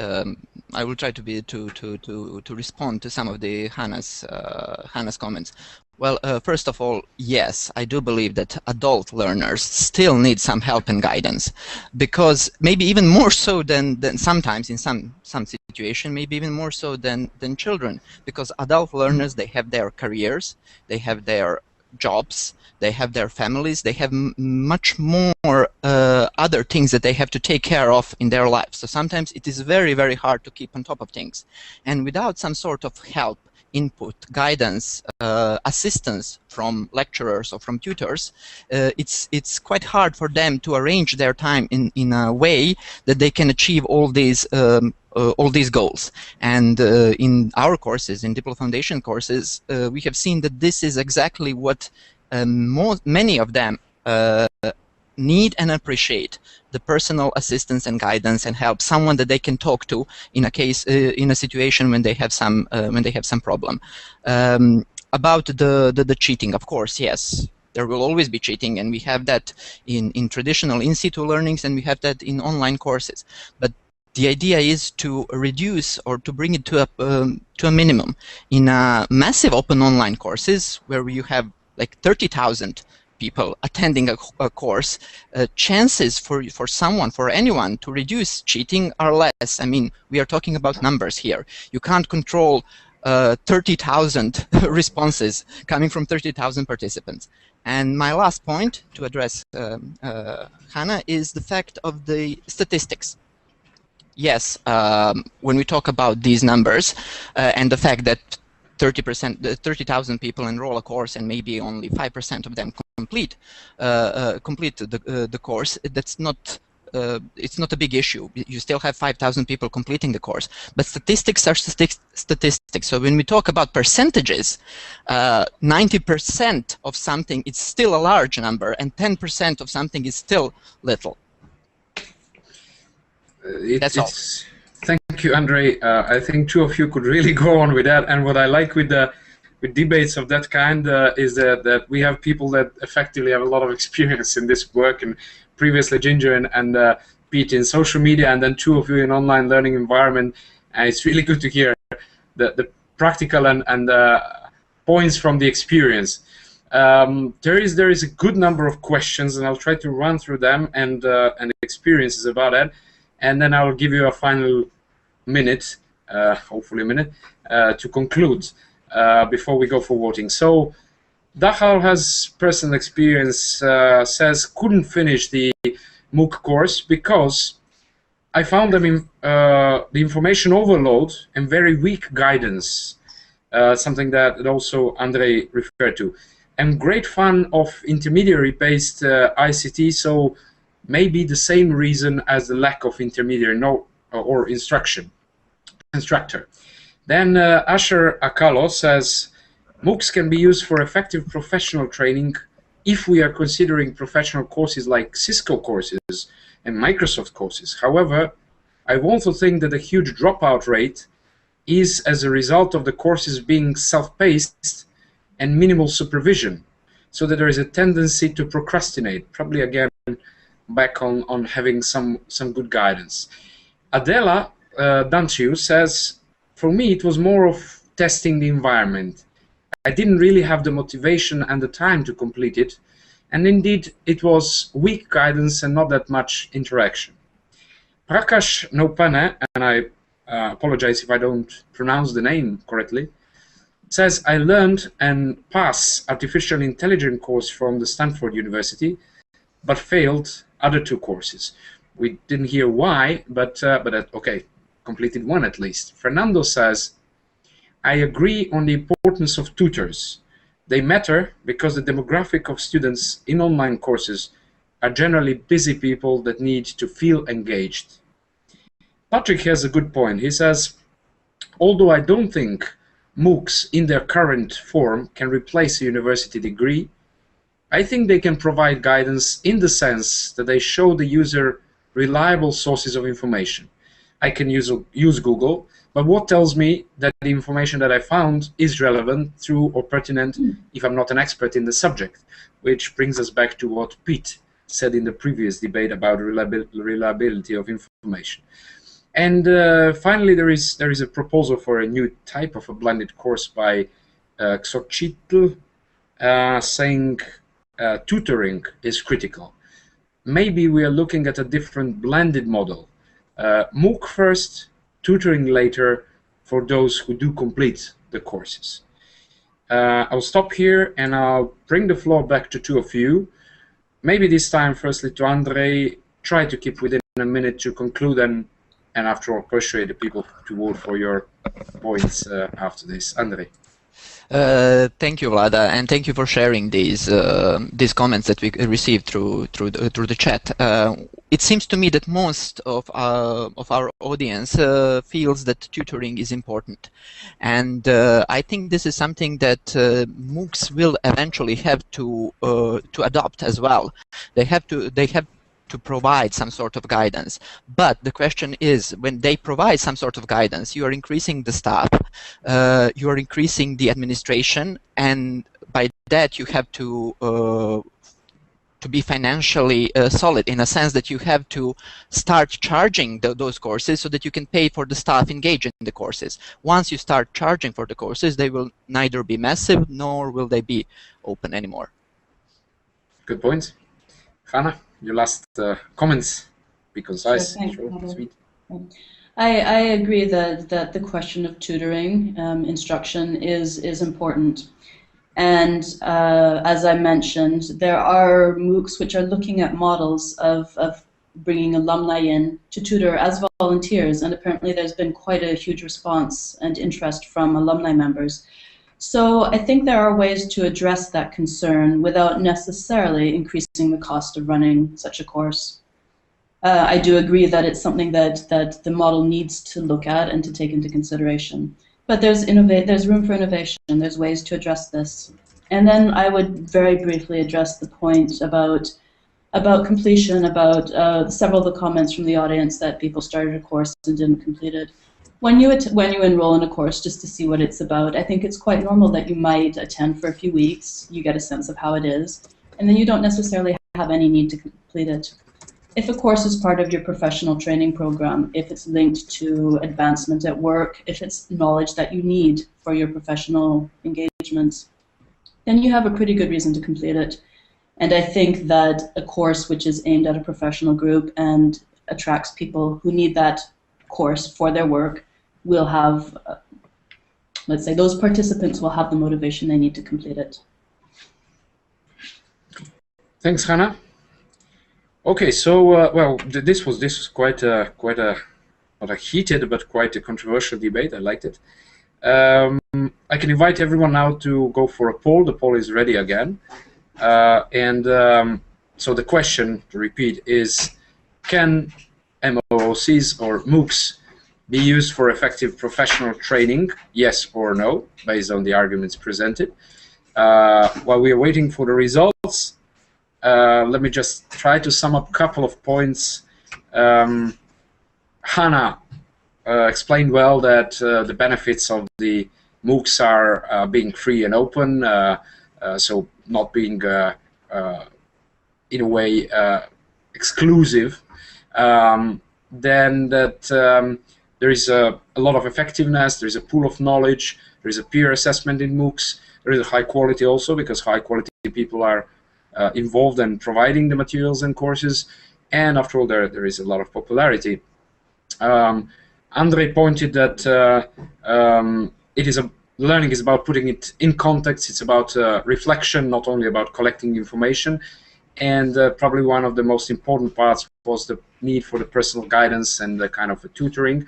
I will try to be to respond to some of the Hannah's comments. Well, first of all, yes, I do believe that adult learners still need some help and guidance, because maybe even more so than sometimes in some situation, maybe even more so than children, because adult learners, they have their careers, they have their jobs, they have their families, they have much more other things that they have to take care of in their lives. So sometimes it is very, very hard to keep on top of things. And without some sort of help, input, guidance, assistance from lecturers or from tutors, it's quite hard for them to arrange their time in a way that they can achieve all these goals. And in our courses, in Dipole Foundation courses, we have seen that this is exactly what many of them need and appreciate: the personal assistance and guidance and help, someone that they can talk to in a case, in a situation when they have some problem. About the cheating, of course, yes, there will always be cheating, and we have that in traditional in situ learnings, and we have that in online courses. But the idea is to reduce or to bring it to a minimum. In massive open online courses where you have like 30,000 people attending a course, chances for anyone to reduce cheating are less. I mean, we are talking about numbers here. You can't control 30,000 responses coming from 30,000 participants. And my last point to address Hannah is the fact of the statistics. Yes, when we talk about these numbers and the fact that 30,000 people enroll a course and maybe only 5% of them complete the course, that's not it's not a big issue. You still have 5,000 people completing the course. But statistics are statistics. So when we talk about percentages, 90% of something is still a large number, and 10% of something is still little. That's all. Thank you, Andre. I think two of you could really go on with that. And what I like with debates of that kind is that we have people that effectively have a lot of experience in this work, and previously Ginger and Pete in social media, and then two of you in online learning environment. And it's really good to hear the practical and points from the experience. There is a good number of questions, and I'll try to run through them and experiences about it, and then I'll give you a final minute, hopefully a minute, to conclude before we go for voting. So Dachau has personal experience, says couldn't finish the MOOC course because I found them in, the information overload and very weak guidance, something that also Andre referred to. I'm great fan of intermediary-based ICT, so maybe the same reason as the lack of intermediary or instructor. Then Asher Akalo says, MOOCs can be used for effective professional training if we are considering professional courses like Cisco courses and Microsoft courses. However, I also think that a huge dropout rate is as a result of the courses being self-paced and minimal supervision, so that there is a tendency to procrastinate, probably again back on having some good guidance. Adela Dantiu says, for me it was more of testing the environment. I didn't really have the motivation and the time to complete it, and indeed it was weak guidance and not that much interaction. Prakash Nopane, and I apologize if I don't pronounce the name correctly, says, I learned and passed artificial intelligence course from the Stanford University, but failed other two courses. We didn't hear why, but okay, completed one at least. Fernando says, I agree on the importance of tutors. They matter because the demographic of students in online courses are generally busy people that need to feel engaged. Patrick has a good point. He says, although I don't think MOOCs in their current form can replace a university degree, I think they can provide guidance in the sense that they show the user reliable sources of information. I can use Google, but what tells me that the information that I found is relevant, true, or pertinent if I'm not an expert in the subject, which brings us back to what Pete said in the previous debate about reliability of information. And finally, there is a proposal for a new type of a blended course by Xochitl, saying tutoring is critical. Maybe we are looking at a different blended model. MOOC first, tutoring later for those who do complete the courses. I'll stop here and I'll bring the floor back to two of you. Maybe this time, firstly to Andre, try to keep within a minute to conclude, and after all, persuade the people to vote for your points after this. Andre. Thank you, Vlada, and thank you for sharing these comments that we received through the chat. It seems to me that most of our audience feels that tutoring is important, and I think this is something that MOOCs will eventually have to adopt as well. They have to provide some sort of guidance. But the question is, when they provide some sort of guidance, you are increasing the staff, you are increasing the administration, and by that you have to be financially solid, in a sense that you have to start charging those courses so that you can pay for the staff engaged in the courses. Once you start charging for the courses, they will neither be massive nor will they be open anymore. Good point. Hannah, your last comments. Be concise, sure, sweet. I agree that the question of tutoring instruction is important. And as I mentioned, there are MOOCs which are looking at models of bringing alumni in to tutor as volunteers, and apparently there's been quite a huge response and interest from alumni members. So I think there are ways to address that concern without necessarily increasing the cost of running such a course. I do agree that it's something that the model needs to look at and to take into consideration. But there's room for innovation. There's ways to address this. And then I would very briefly address the point about completion, about several of the comments from the audience that people started a course and didn't complete it. When you enroll in a course just to see what it's about, I think it's quite normal that you might attend for a few weeks, you get a sense of how it is, and then you don't necessarily have any need to complete it. If a course is part of your professional training program, if it's linked to advancement at work, if it's knowledge that you need for your professional engagements, then you have a pretty good reason to complete it. And I think that a course which is aimed at a professional group and attracts people who need that course for their work will have, let's say, those participants will have the motivation they need to complete it. Thanks, Hannah. Okay, so well, this was quite a not a heated but quite a controversial debate. I liked it. I can invite everyone now to go for a poll. The poll is ready again, so the question, to repeat, is: can MOOCs or MOOCs be used for effective professional training? Yes or no, based on the arguments presented. While we are waiting for the results, let me just try to sum up a couple of points. Hannah explained well that the benefits of the MOOCs are being free and open, so not being, in a way, exclusive. Then that there is a lot of effectiveness, there is a pool of knowledge, there is a peer assessment in MOOCs, there is a high quality also, because high quality people are involved in providing the materials and courses, and after all there is a lot of popularity. Andre pointed that learning is about putting it in context, it's about reflection, not only about collecting information, and probably one of the most important parts was the need for the personal guidance and the kind of a tutoring.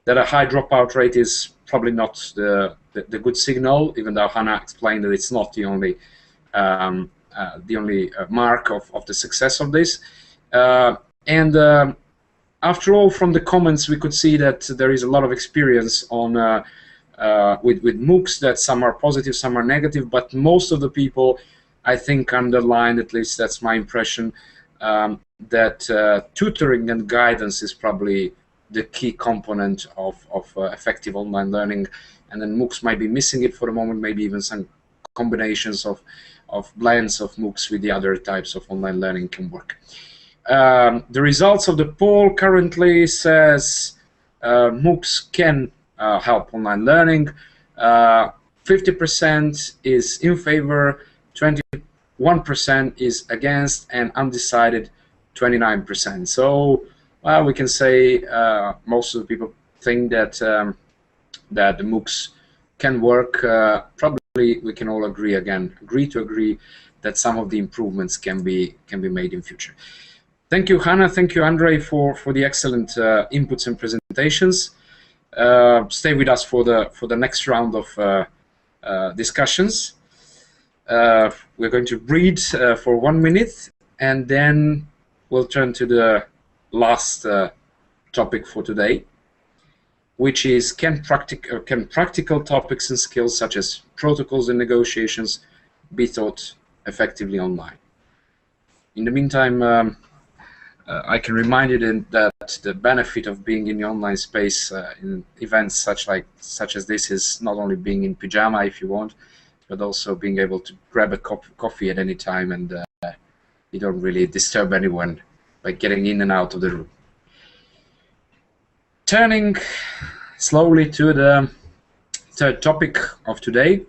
That a high dropout rate is probably not the good signal, even though Hannah explained that it's not the only mark of the success of this. After all, from the comments, we could see that there is a lot of experience on with MOOCs, that some are positive, some are negative, but most of the people, I think, underlined, at least that's my impression, that tutoring and guidance is probably the key component of effective online learning, and then MOOCs might be missing it for the moment, maybe even some combinations of blends of MOOCs with the other types of online learning can work. The results of the poll currently says MOOCs can help online learning. 50% is in favor, 21% is against, and undecided 29%. So we can say most of the people think that that the MOOCs can work. Probably we can all agree that some of the improvements can be made in future. Thank you, Hannah. Thank you, Andre, for the excellent inputs and presentations. Stay with us for the next round of discussions. We're going to read for 1 minute, and then we'll turn to the last topic for today, which is can practical topics and skills such as protocols and negotiations be taught effectively online. In the meantime, I can remind you that the benefit of being in the online space in events such as this is not only being in pyjama if you want, but also being able to grab a cup of coffee at any time, and you don't really disturb anyone by getting in and out of the room. Turning slowly to the third topic of today,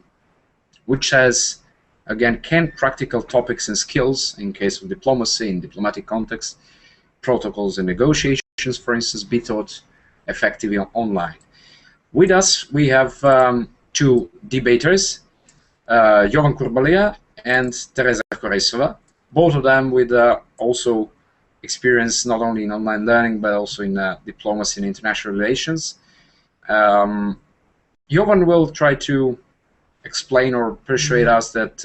which says, again, can practical topics and skills, in case of diplomacy, in diplomatic context, protocols and negotiations, for instance, be taught effectively online? With us, we have two debaters, Jovan Kurbalija and Teresa Koreisova, both of them with also experience not only in online learning but also in diplomacy and international relations. Jovan will try to explain or persuade us that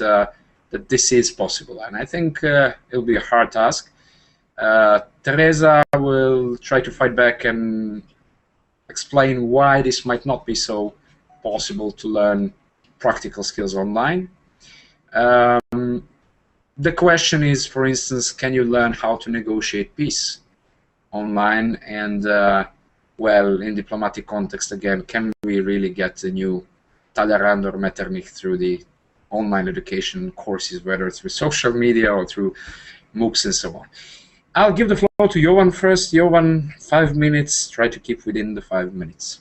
that this is possible, and I think it'll be a hard task. Teresa will try to fight back and explain why this might not be so possible to learn practical skills online. The question is, for instance, can you learn how to negotiate peace online? And well, in diplomatic context, again, can we really get a new Talleyrand or Metternich through the online education courses, whether through social media or through MOOCs and so on? I'll give the floor to Johan first. Johan, 5 minutes. Try to keep within the 5 minutes.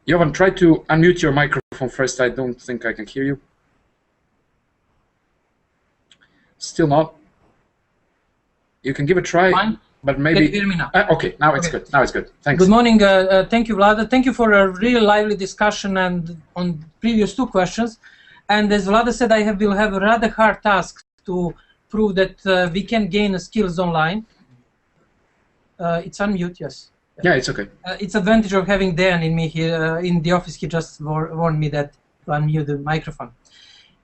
Johan, try to unmute your microphone first. I don't think I can hear you. Still not. You can give a try. Fine. But maybe. Can you hear me now? Okay, now it's good. Now it's good. Thanks. Good morning. Thank you, Vlada. Thank you for a really lively discussion and on previous 2 questions. And as Vlada said, I will have a rather hard task to prove that we can gain skills online. It's unmute, yes. Yeah, it's okay. It's advantage of having Dan in me here in the office. He just warned me that to unmute the microphone.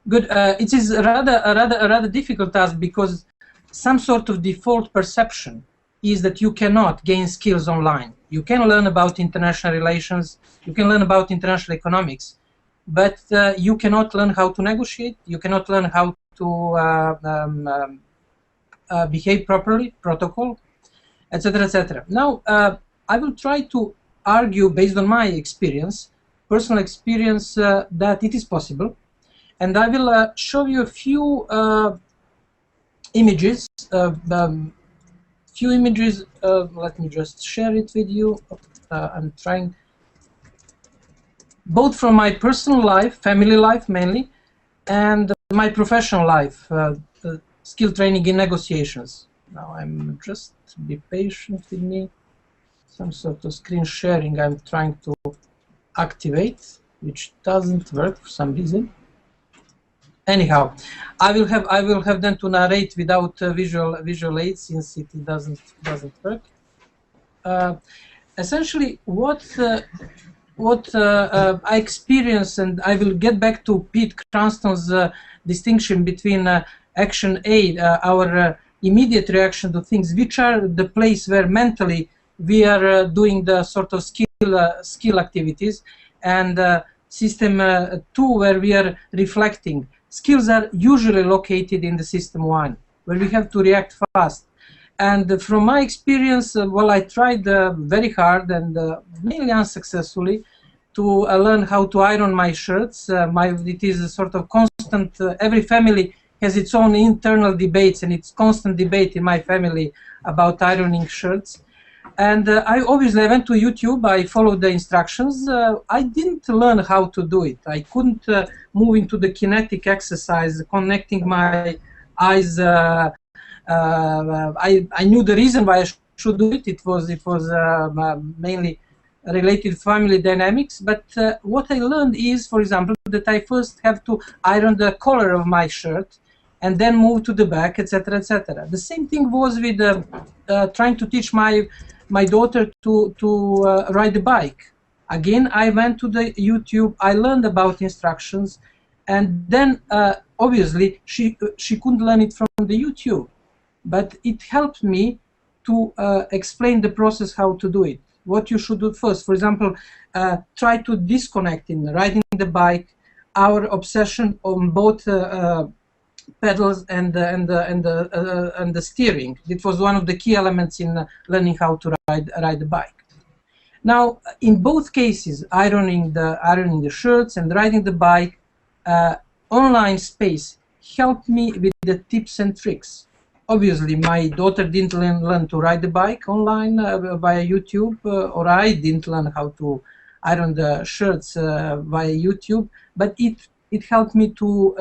Good. It is a rather difficult task because some sort of default perception is that you cannot gain skills online. You can learn about international relations, you can learn about international economics, but you cannot learn how to negotiate, you cannot learn how to behave properly, protocol, etc., etc. Now, I will try to argue based on my experience, personal experience, that it is possible, and I will show you a few images. Let me just share it with you. I'm trying, both from my personal life, family life mainly, and my professional life, skill training in negotiations. Now I'm just be patient with me. Some sort of screen sharing I'm trying to activate, which doesn't work for some reason. Anyhow, I will have then to narrate without visual aid since it doesn't work. Essentially, what I experienced, and I will get back to Pete Cranston's distinction between action A, our immediate reaction to things, which are the place where mentally we are doing the sort of skill activities, and system 2, where we are reflecting. Skills are usually located in the system 1, where we have to react fast. And from my experience, well, I tried very hard and mainly unsuccessfully to learn how to iron my shirts. It is a sort of constant, every family has its own internal debates, and it's constant debate in my family about ironing shirts. And I obviously went to YouTube, I followed the instructions. I didn't learn how to do it. I couldn't move into the kinetic exercise, connecting my eyes. I knew the reason why I should do it. It was mainly related to family dynamics. But what I learned is, for example, that I first have to iron the collar of my shirt, and then move to the back, etc., etc. The same thing was with trying to teach my daughter to ride the bike. Again, I went to the YouTube, I learned about instructions, and then obviously she couldn't learn it from the YouTube, but it helped me to explain the process how to do it, what you should do first. For example, try to disconnect in riding the bike, our obsession on both pedals and the steering. It was one of the key elements in learning how to ride the bike. Now, in both cases, ironing the shirts and riding the bike, online space helped me with the tips and tricks. Obviously, my daughter didn't learn to ride the bike online via YouTube, or I didn't learn how to iron the shirts via YouTube, but it helped me to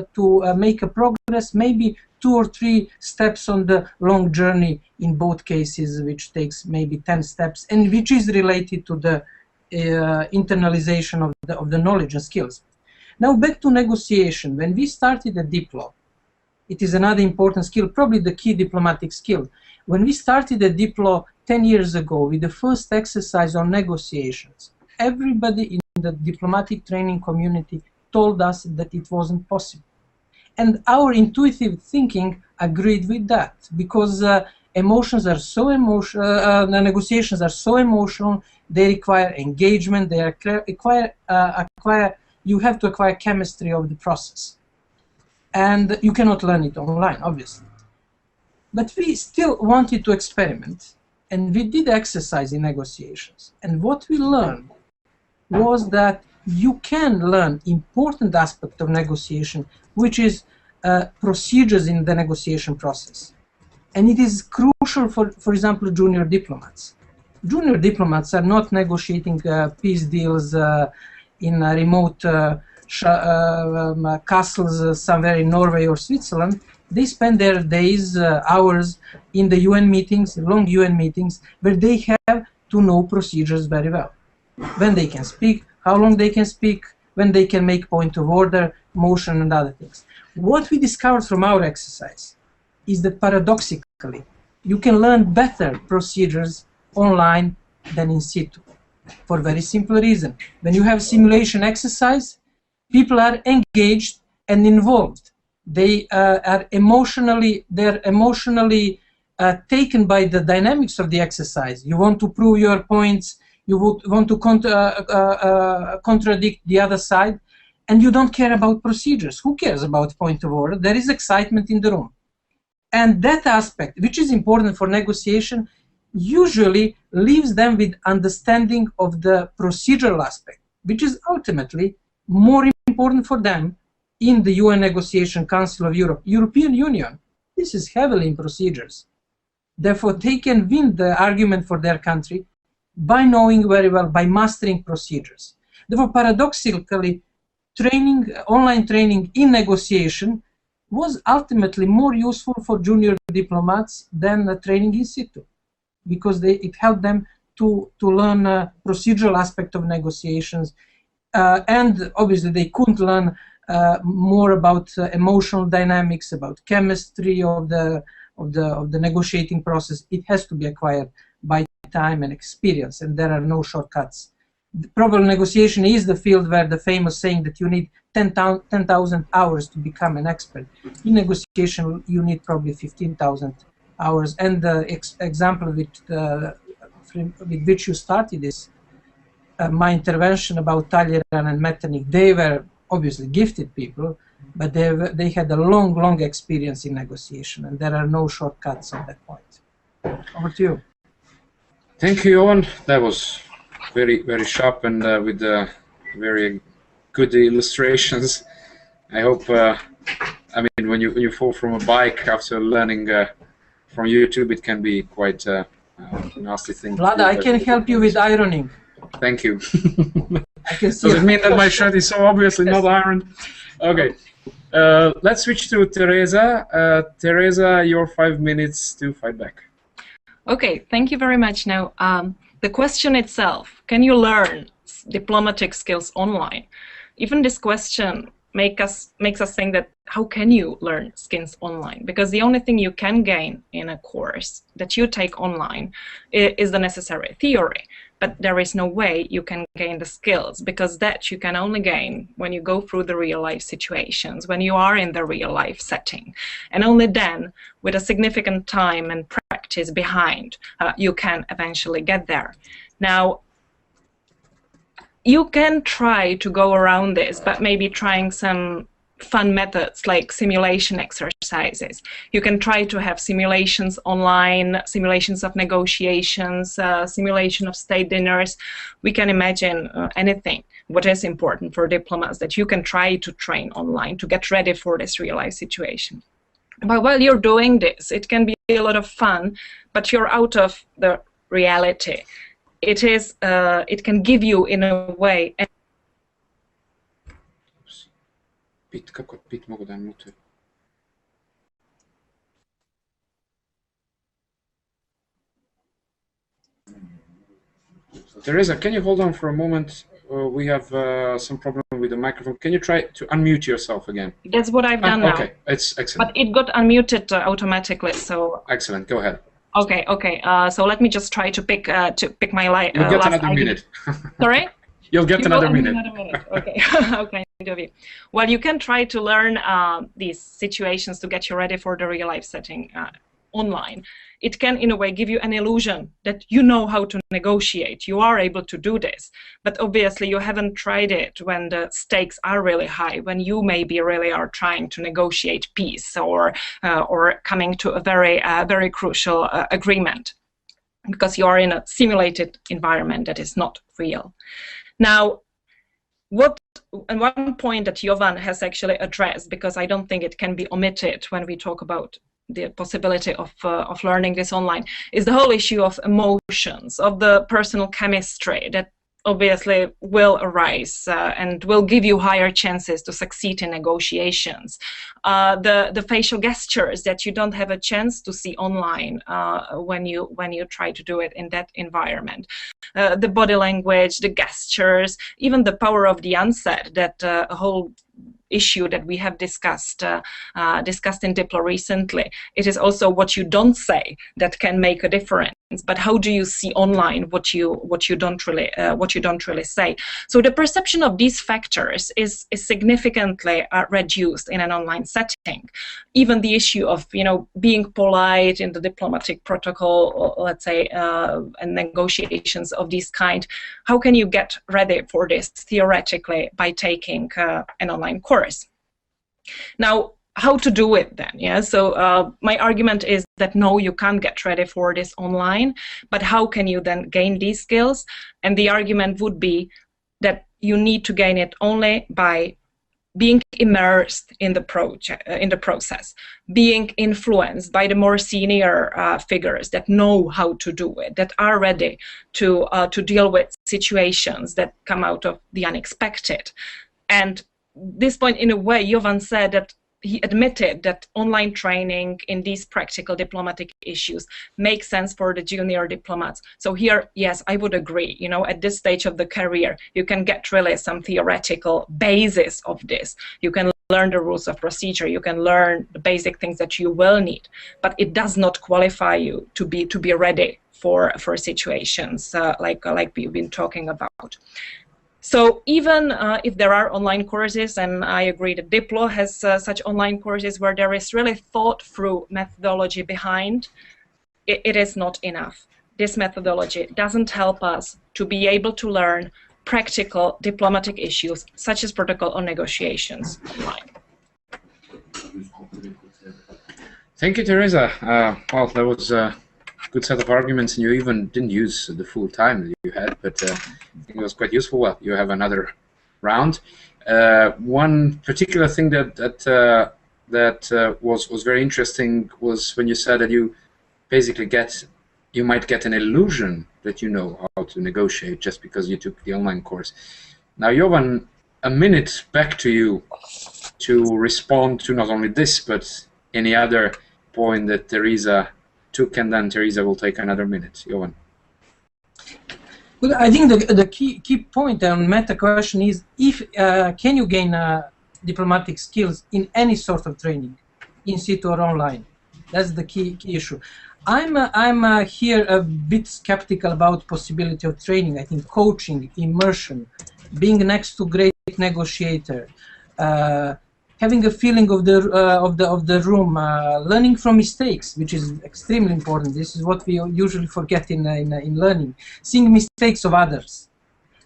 make a progress, maybe 2 or 3 steps on the long journey in both cases, which takes maybe 10 steps, and which is related to the internalization of the knowledge and skills. Now back to negotiation. When we started at Diplo, it is another important skill, probably the key diplomatic skill. When we started at Diplo 10 years ago with the first exercise on negotiations, everybody in the diplomatic training community told us that it wasn't possible. And our intuitive thinking agreed with that, because emotions are so emotional, the negotiations are so emotional, they require engagement, they you have to acquire chemistry of the process. And you cannot learn it online, obviously. But we still wanted to experiment, and we did exercise in negotiations. And what we learned was that you can learn important aspect of negotiation, which is procedures in the negotiation process. And it is crucial for example, junior diplomats. Junior diplomats are not negotiating peace deals in remote castles somewhere in Norway or Switzerland. They spend their days, hours in the UN meetings, long UN meetings, where they have to know procedures very well. When they can speak, how long they can speak, when they can make point of order, motion, and other things. What we discovered from our exercise is that paradoxically, you can learn better procedures online than in situ, for a very simple reason. When you have simulation exercise, people are engaged and involved. They are emotionally taken by the dynamics of the exercise. You want to prove your points, you would want to contradict the other side, and you don't care about procedures. Who cares about point of order? There is excitement in the room. And that aspect, which is important for negotiation, usually leaves them with understanding of the procedural aspect, which is ultimately more important for them in the UN Negotiation Council of Europe. European Union, this is heavily in procedures. Therefore, they can win the argument for their country by knowing very well, by mastering procedures. Therefore, paradoxically, online training in negotiation was ultimately more useful for junior diplomats than training in situ, because it helped them to learn procedural aspect of negotiations, and obviously they couldn't learn more about emotional dynamics, about chemistry of the negotiating process. It has to be acquired by time and experience, and there are no shortcuts. The probable negotiation is the field where the famous saying that you need 10,000 hours to become an expert. In negotiation, you need probably 15,000 hours. And the example with which you started this, my intervention about Talleyrand and Metternich, they were obviously gifted people, but they had a long experience in negotiation, and there are no shortcuts at that point. Over to you. Thank you, Johan. That was very sharp and with very good illustrations. I hope, I mean, when you fall from a bike after learning from YouTube, it can be quite a nasty thing. Vlada, I can help you with ironing. Thank you. Does it mean that my shirt is so obviously not ironed? Okay. Let's switch to Teresa. Teresa, your 5 minutes to fight back. Okay, thank you very much. Now, the question itself, can you learn diplomatic skills online? Even this question makes us think that how can you learn skills online? Because the only thing you can gain in a course that you take online is the necessary theory. But there is no way you can gain the skills, because that you can only gain when you go through the real life situations, when you are in the real life setting. And only then, with a significant time and practice behind, you can eventually get there. Now, you can try to go around this, but maybe trying some fun methods like simulation exercises. You can try to have simulations online, simulations of negotiations, simulation of state dinners. We can imagine anything. What is important for diplomats that you can try to train online to get ready for this real life situation. But while you're doing this, it can be a lot of fun, but you're out of the reality. It can give you in a way. Teresa, can you hold on for a moment? We have some problem with the microphone. Can you try to unmute yourself again? That's what I've done now. Okay, it's excellent. But it got unmuted automatically, so. Excellent. Go ahead. Okay. So let me just try to pick my You'll get another minute. Sorry? You'll get another minute. Another minute. Okay. How kind of you. Well, you can try to learn these situations to get you ready for the real life setting online. It can, in a way, give you an illusion that you know how to negotiate. You are able to do this, but obviously you haven't tried it when the stakes are really high, when you maybe really are trying to negotiate peace or coming to a very crucial agreement, because you are in a simulated environment that is not real. Now, and one point that Jovan has actually addressed, because I don't think it can be omitted when we talk about the possibility of learning this online, is the whole issue of emotions, of the personal chemistry that obviously will arise and will give you higher chances to succeed in negotiations. The facial gestures that you don't have a chance to see online when you try to do it in that environment. The body language, the gestures, even the power of the onset, that a whole issue that we have discussed in Diplo recently. It is also what you don't say that can make a difference. But how do you see online what you don't really say? So the perception of these factors is significantly reduced in an online setting. Even the issue of being polite in the diplomatic protocol, let's say, and negotiations of this kind. How can you get ready for this theoretically by taking an online course? Now, how to do it then? Yeah. So my argument is that no, you can't get ready for this online. But how can you then gain these skills? And the argument would be that you need to gain it only by being immersed in the process, being influenced by the more senior figures that know how to do it, that are ready to deal with situations that come out of the unexpected. And this point, in a way, Jovan said that he admitted that online training in these practical diplomatic issues makes sense for the junior diplomats. So here, yes, I would agree. At this stage of the career, you can get really some theoretical basis of this. You can learn the rules of procedure. You can learn the basic things that you will need, but it does not qualify you to be ready for situations like we've been talking about. So even if there are online courses, and I agree that Diplo has such online courses where there is really thought-through methodology behind, it is not enough. This methodology doesn't help us to be able to learn practical diplomatic issues, such as protocol or negotiations online. Thank you, Teresa. Well, that was a good set of arguments, and you even didn't use the full time that you had, but I think it was quite useful. Well, you have another round. One particular thing that was very interesting was when you said that you basically you might get an illusion that you know how to negotiate just because you took the online course. Now, Jovan, a minute back to you to respond to not only this but any other point that Teresa took, and then Teresa will take another minute. Jovan. Well, I think the key point on meta question is if can you gain diplomatic skills in any sort of training, in situ or online? That's the key issue. I'm here a bit skeptical about possibility of training. I think coaching, immersion, being next to great negotiator, having a feeling of the room, learning from mistakes, which is extremely important. This is what we usually forget in learning. Seeing mistakes of others.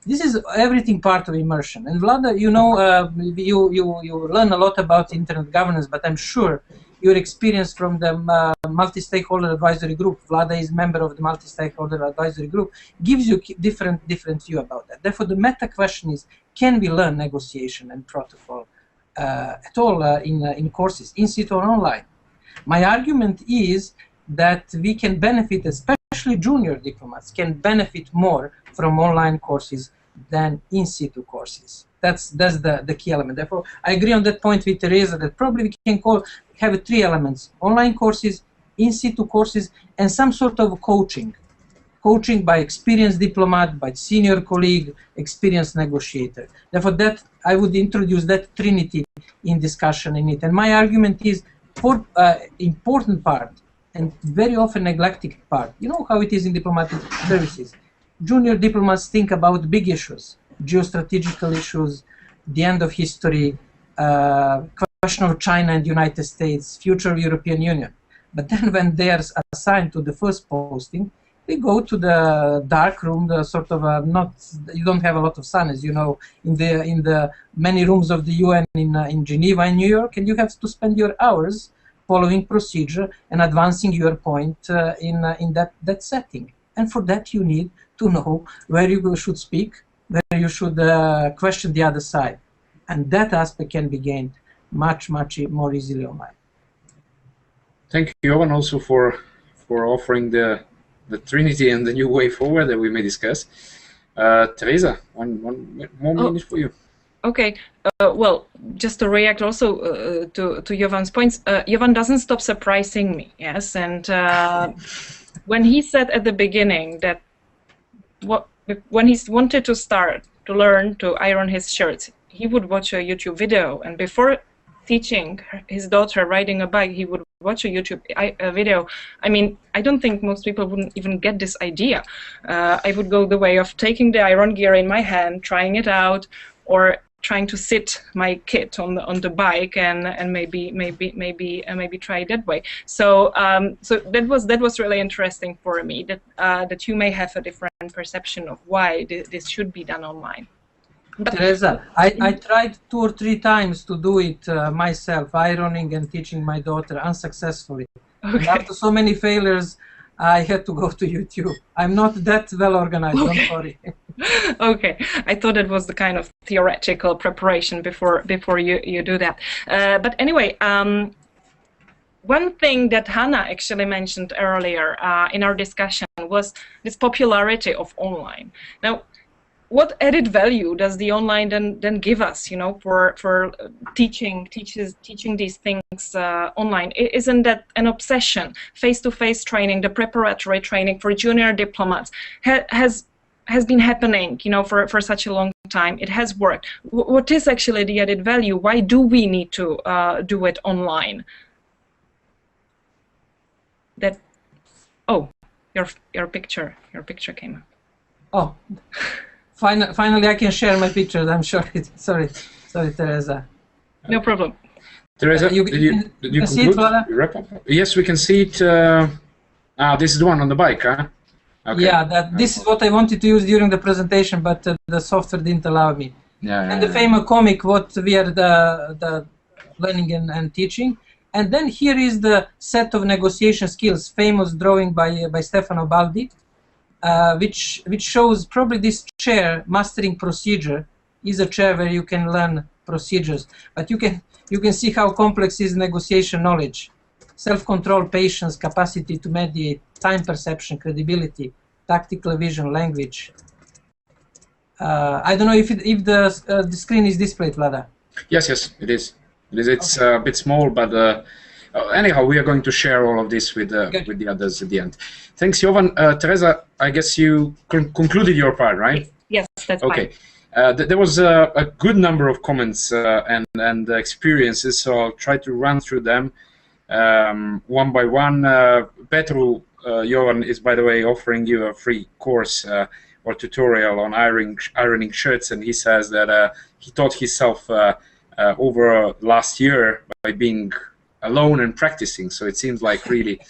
This is everything part of immersion. And Vlada, you learn a lot about internet governance, but I'm sure your experience from the multi-stakeholder advisory group, Vlada is member of the multi-stakeholder advisory group, gives you different view about that. Therefore, the meta question is, can we learn negotiation and protocol at all in courses, in situ or online? My argument is that we can benefit, especially junior diplomats, can benefit more from online courses than in situ courses. That's the key element. Therefore, I agree on that point with Teresa that probably we can have three elements: online courses, in situ courses, and some sort of coaching. Coaching by experienced diplomat, by senior colleague, experienced negotiator. Therefore, that I would introduce that trinity in discussion in it. And my argument is for important part and very often neglected part. You know how it is in diplomatic services. Junior diplomats think about big issues. geostrategical issues, the end of history, question of China and United States, future European Union. But then when they are assigned to the first posting, they go to the dark room, the sort of you don't have a lot of sun, as you know, in the many rooms of the UN in Geneva and New York, and you have to spend your hours following procedure and advancing your point in that setting. And for that you need to know where you should speak, where you should question the other side. And that aspect can be gained much more easily online. Thank you, Jovan, also for offering the Trinity and the new way forward that we may discuss. Teresa, one more minute for you. Okay, well, just to react also to Jovan's points, Jovan doesn't stop surprising me, yes, and when he said at the beginning that when he wanted to start to learn to iron his shirts, he would watch a YouTube video, and before teaching his daughter riding a bike, he would watch a YouTube video. I mean, I don't think most people wouldn't even get this idea. I would go the way of taking the iron gear in my hand, trying it out, or trying to sit my kid on the bike and maybe try it that way. So so that was really interesting for me, that you may have a different perception of why this should be done online. But Teresa, I tried 2 or 3 times to do it myself, ironing and teaching my daughter, unsuccessfully. Okay. And after so many failures, I had to go to YouTube. I'm not that well organized, okay. Don't worry. Okay, I thought it was the kind of theoretical preparation before you do that. But anyway, one thing that Hannah actually mentioned earlier in our discussion was this popularity of online. Now, what added value does the online then give us, you know, for teaching these things online? Isn't that an obsession? Face-to-face training, the preparatory training for junior diplomats has been happening, you know, for such a long time. It has worked. What is actually the added value? Why do we need to do it online? Oh, your picture came up. Oh. Finally, I can share my pictures. I'm sure. Sorry, Teresa. No problem. Teresa, did you see it, Vlada? Wrap up? Yes, we can see it. This is the one on the bike, huh? Okay. Yeah, this is what I wanted to use during the presentation, but the software didn't allow me. And the famous comic, what we are the learning and teaching. And then here is the set of negotiation skills, famous drawing by Stefano Baldi. Which shows probably this chair, mastering procedure, is a chair where you can learn procedures. But you can see how complex is negotiation knowledge, self-control, patience, capacity to mediate, time perception, credibility, tactical vision, language. I don't know if the screen is displayed, Vlada. Yes, it is. It's okay. A bit small, but. Anyhow, we are going to share all of this with the others at the end. Thanks, Jovan. Teresa, I guess you concluded your part, right? Yes, that's okay. There was a good number of comments and experiences, so I'll try to run through them one by one. Petru, Jovan is, by the way, offering you a free course or tutorial on ironing shirts, and he says that he taught himself over last year by being alone and practicing, so it seems like really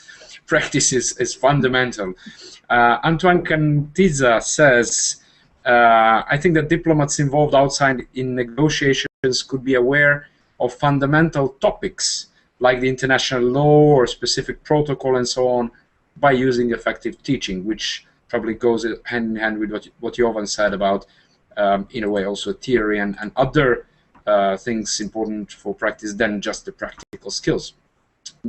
practice is fundamental. Antoine Cantiza says, I think that diplomats involved outside in negotiations could be aware of fundamental topics like the international law or specific protocol and so on by using effective teaching, which probably goes hand in hand with what Jovan said about, in a way, also theory and other things important for practice than just the practical skills.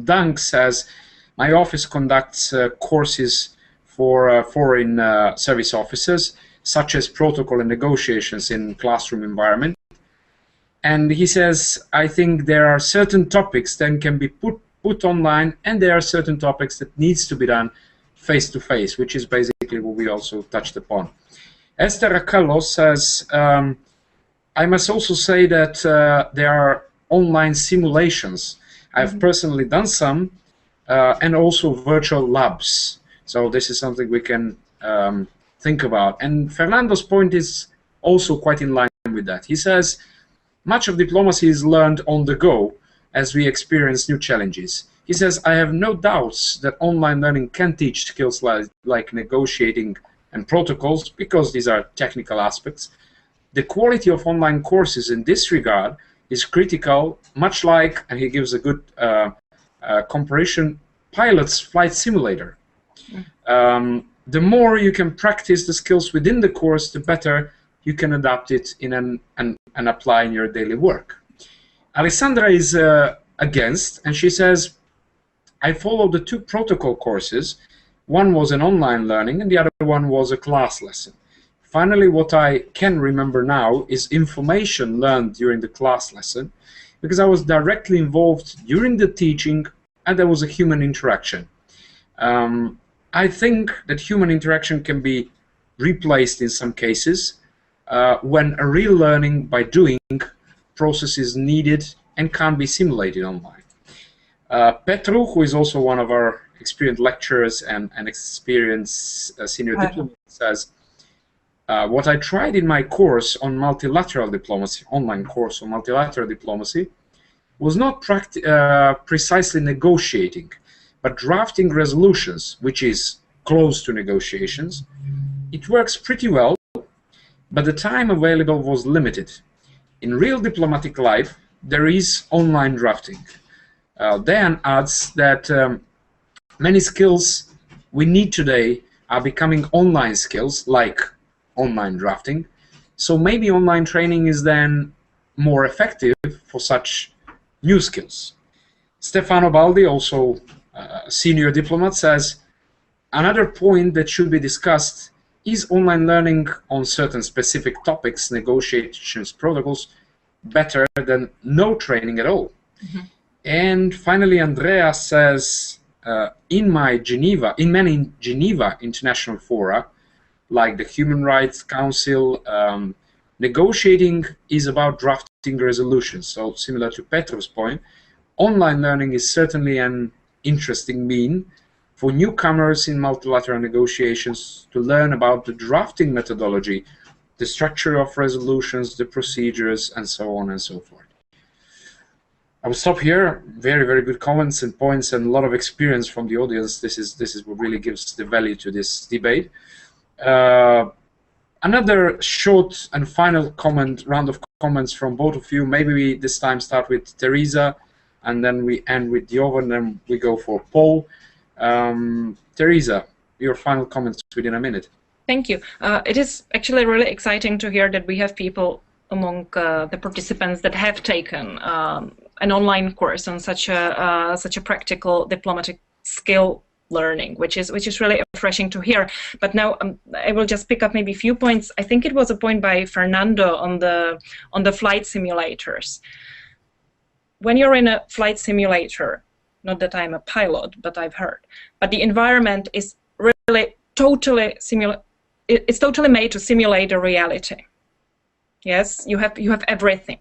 Dunk says, my office conducts courses for foreign service officers, such as protocol and negotiations in classroom environment. And he says, I think there are certain topics that can be put online, and there are certain topics that needs to be done face-to-face, which is basically what we also touched upon. Esther Raccallo says, I must also say that there are online simulations. I've personally done some, and also virtual labs. So this is something we can think about. And Fernando's point is also quite in line with that. He says, much of diplomacy is learned on the go as we experience new challenges. He says, I have no doubts that online learning can teach skills like negotiating and protocols, because these are technical aspects. The quality of online courses in this regard is critical, much like, and he gives a good comparison, pilot's flight simulator. The more you can practice the skills within the course, the better you can adapt it in and apply in your daily work. Alessandra is against, and she says, I followed the 2 protocol courses. One was an online learning and the other one was a class lesson. Finally, what I can remember now is information learned during the class lesson, because I was directly involved during the teaching and there was a human interaction. I think that human interaction can be replaced in some cases when a real learning by doing process is needed and can't be simulated online. Petru, who is also one of our experienced lecturers and experienced senior diplomat, says, what I tried in my course on multilateral diplomacy, online course on multilateral diplomacy, was not precisely negotiating, but drafting resolutions, which is close to negotiations. It works pretty well, but the time available was limited. In real diplomatic life, there is online drafting. Dan adds that many skills we need today are becoming online skills, like online drafting. So maybe online training is then more effective for such new skills. Stefano Baldi, also a senior diplomat, says, another point that should be discussed is online learning on certain specific topics, negotiations, protocols, better than no training at all. Mm-hmm. And finally, Andrea says, in many Geneva international fora, like the Human Rights Council, negotiating is about drafting resolutions. So similar to Petru's point, online learning is certainly an interesting mean for newcomers in multilateral negotiations to learn about the drafting methodology, the structure of resolutions, the procedures, and so on and so forth. I will stop here. Very, very good comments and points, and a lot of experience from the audience. This is what really gives the value to this debate. Another short and final round of comments from both of you. Maybe we this time start with Teresa, and then we end with Jovan, and then we go for Paul. Teresa, your final comments within a minute. Thank you. It is actually really exciting to hear that we have people among the participants that have taken an online course on such a practical diplomatic skill learning, which is really refreshing to hear. But now I will just pick up maybe a few points. I think it was a point by Fernando on the flight simulators. When you're in a flight simulator, not that I'm a pilot, but I've heard, but the environment is really totally it's totally made to simulate a reality. Yes, you have everything.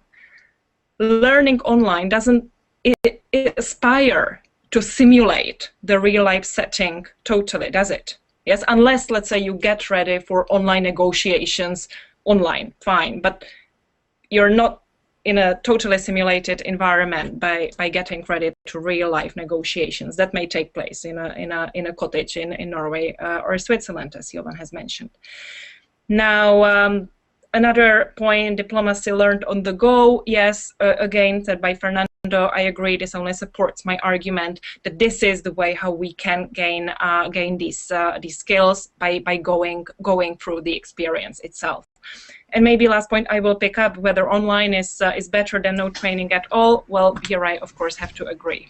Learning online doesn't aspire to simulate the real life setting totally, does it? Yes, unless, let's say, you get ready for online negotiations online, fine, but you're not in a totally simulated environment by getting ready to real life negotiations that may take place in a cottage in Norway or Switzerland, as Jovan has mentioned. Now, another point, diplomacy learned on the go. Yes, again, said by Fernando, I agree. This only supports my argument that this is the way how we can gain these skills by going through the experience itself. And maybe last point I will pick up, whether online is better than no training at all. Well, here I of course have to agree.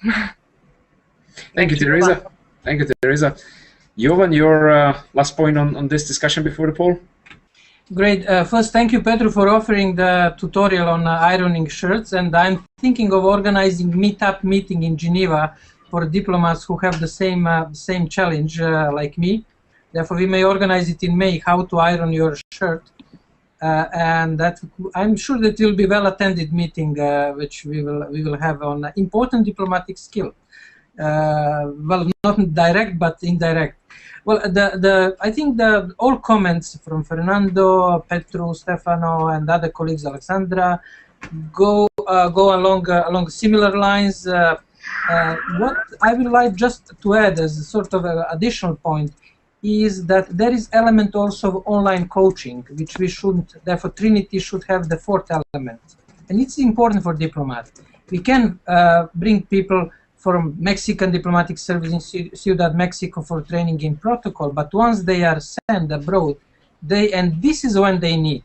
Thank you, Teresa. Thank you, Teresa. Jovan, your last point on this discussion before the poll. Great. First, thank you, Petru, for offering the tutorial on ironing shirts. And I'm thinking of organizing meetup meeting in Geneva for diplomats who have the same challenge like me. Therefore, we may organize it in May, how to iron your shirt. And that I'm sure that will be well-attended meeting, which we will have on important diplomatic skill. Well, not direct, but indirect. Well, I think all comments from Fernando, Petru, Stefano, and other colleagues, Alexandra, go along similar lines. What I would like just to add as a sort of an additional point is that there is element also of online coaching, which we shouldn't, therefore Trinity should have the fourth element. And it's important for diplomats. We can bring people from Mexican diplomatic service in Ciudad Mexico for training in protocol, but once they are sent abroad, and this is when they need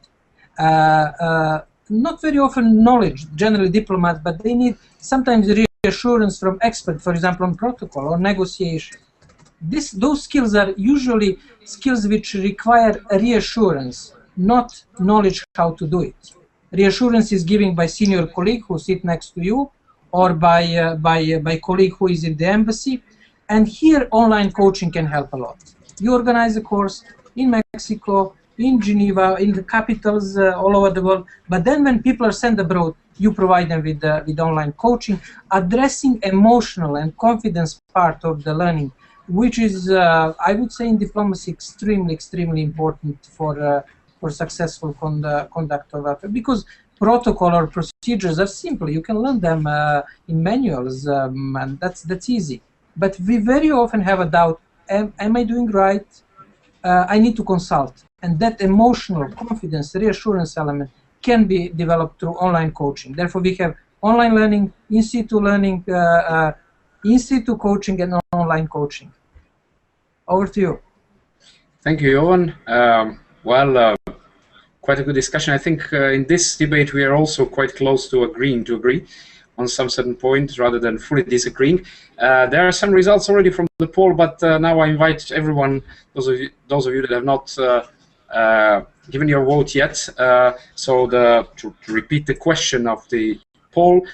not very often knowledge, generally diplomats, but they need sometimes reassurance from experts, for example, on protocol or negotiation. Those skills are usually skills which require reassurance, not knowledge how to do it. Reassurance is given by senior colleague who sit next to you, or by colleague who is in the embassy, and here online coaching can help a lot. You organize a course in Mexico, in Geneva, in the capitals all over the world, but then when people are sent abroad, you provide them with online coaching, addressing emotional and confidence part of the learning, which is, I would say, in diplomacy, extremely important for successful conduct of affairs. Because protocol or procedures are simple. You can learn them in manuals, and that's easy. But we very often have a doubt: am I doing right? I need to consult. And that emotional confidence, reassurance element can be developed through online coaching. Therefore, we have online learning, in-situ learning, in-situ coaching, and online coaching. Over to you. Thank you, Jovan. Quite a good discussion. I think in this debate we are also quite close to agreeing to agree on some certain points rather than fully disagreeing. There are some results already from the poll, but now I invite everyone, those of you that have not given your vote yet, to repeat the question of the poll: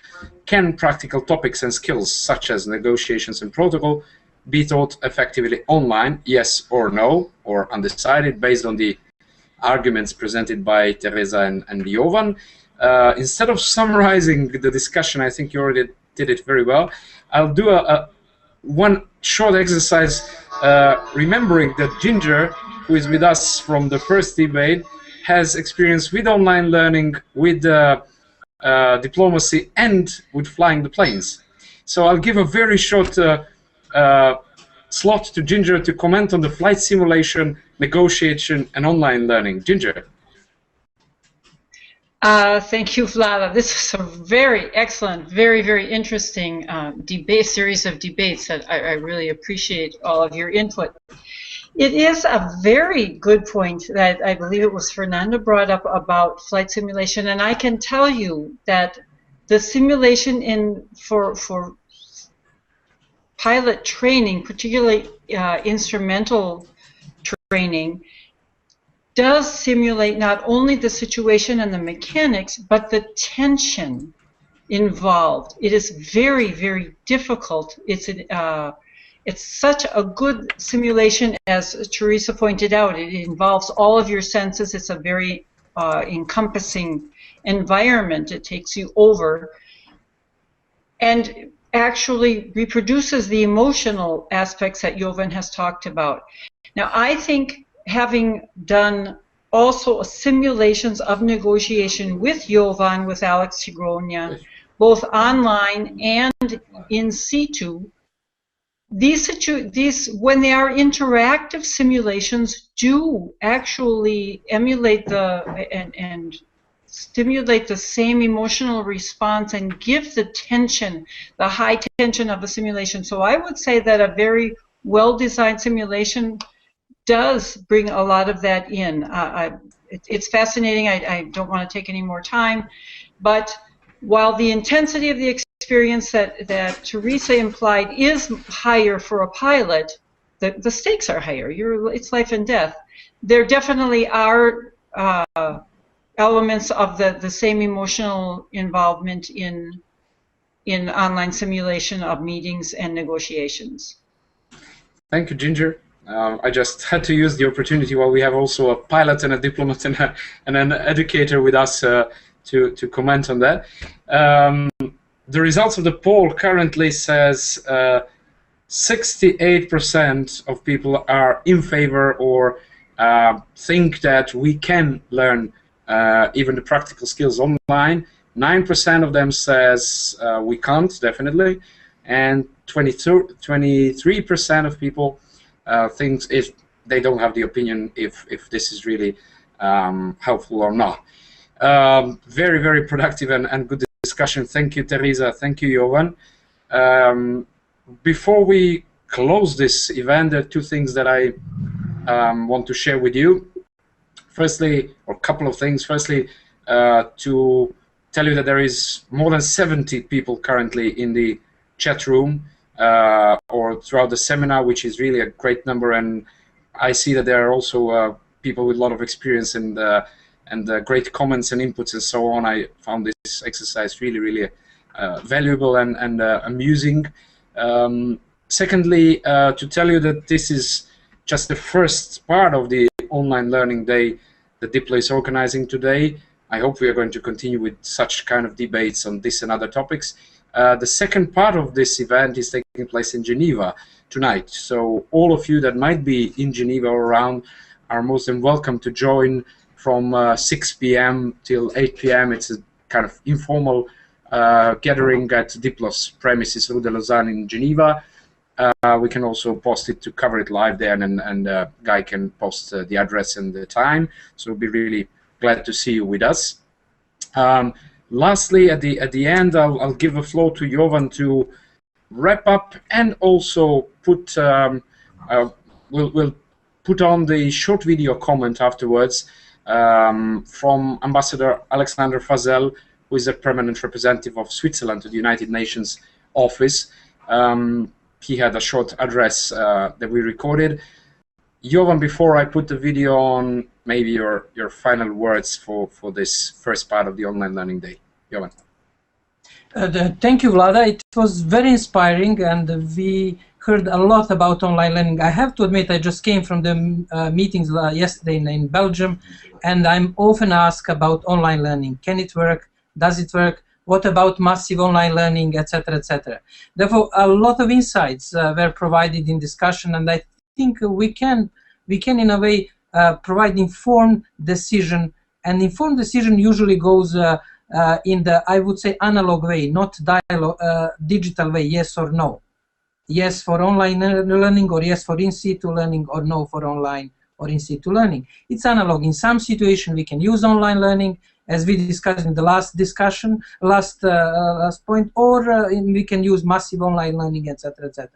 can practical topics and skills such as negotiations and protocol be taught effectively online, yes or no, or undecided, based on the arguments presented by Teresa and Jovan? Instead of summarizing the discussion, I think you already did it very well. I'll do one short exercise, remembering that Ginger, who is with us from the first debate, has experience with online learning, with diplomacy, and with flying the planes. So I'll give a very short slot to Ginger to comment on the flight simulation, negotiation, and online learning. Ginger. Thank you, Vlada. This is a very excellent, very interesting series of debates that I really appreciate all of your input. It is a very good point that I believe it was Fernando brought up about flight simulation, and I can tell you that the simulation for pilot training, particularly instrumental training, does simulate not only the situation and the mechanics, but the tension involved. It is very difficult. It's such a good simulation, as Teresa pointed out. It involves all of your senses. It's a very encompassing environment. It takes you over and actually reproduces the emotional aspects that Jovan has talked about. Now, I think, having done also simulations of negotiation with Jovan, with Alex Tigronia, both online and in situ, these when they are interactive simulations, do actually emulate and stimulate the same emotional response and give the tension, the high tension of the simulation. So I would say that a very well-designed simulation does bring a lot of that in. It's fascinating. I don't want to take any more time, but while the intensity of the experience that Teresa implied is higher for a pilot, the stakes are higher. It's life and death. There definitely are elements of the same emotional involvement in online simulation of meetings and negotiations. Thank you, Ginger. I just had to use the opportunity while we have also a pilot and a diplomat and an educator with us to comment on that. The results of the poll currently says 68% of people are in favor or think that we can learn even the practical skills online. 9% of them says we can't, definitely, and 23% of people think if they don't have the opinion if this is really helpful or not. Very, very productive and good discussion. Thank you, Teresa. Thank you, Jovan. Before we close this event, there are two things that I want to share with you. Firstly, or a couple of things. Firstly, to tell you that there is more than 70 people currently in the chat room or throughout the seminar, which is really a great number. And I see that there are also people with a lot of experience and great comments and inputs and so on. I found this exercise really, really valuable and amusing. Secondly, to tell you that this is just the first part of the online learning day that Diplo is organizing today. I hope we are going to continue with such kind of debates on this and other topics. The second part of this event is taking place in Geneva tonight. So all of you that might be in Geneva or around are most than welcome to join from 6 p.m. till 8 p.m. It's a kind of informal gathering at Diplo's premises, Rue de Lausanne in Geneva. We can also post it to cover it live there, and Guy can post the address and the time. So we'll be really glad to see you with us. Lastly, at the end, I'll give the floor to Jovan to wrap up and also put we'll put on the short video comment afterwards from Ambassador Alexander Fazel, who is a permanent representative of Switzerland to the United Nations office. He had a short address that we recorded. Jovan, before I put the video on, maybe your final words for this first part of the online learning day. Jovan. Thank you, Vlada. It was very inspiring, and we heard a lot about online learning. I have to admit, I just came from the meetings yesterday in Belgium, and I'm often asked about online learning. Can it work? Does it work? What about massive online learning, etc., etc.? Therefore, a lot of insights were provided in discussion, and I think we can in a way provide informed decision, and informed decision usually goes in the, I would say, analog way, not digital way, yes or no. Yes for online learning, or yes for in-situ learning, or no for online or in-situ learning. It's analog. In some situation we can use online learning, as we discussed in the last discussion, last point, or we can use massive online learning, etc., etc.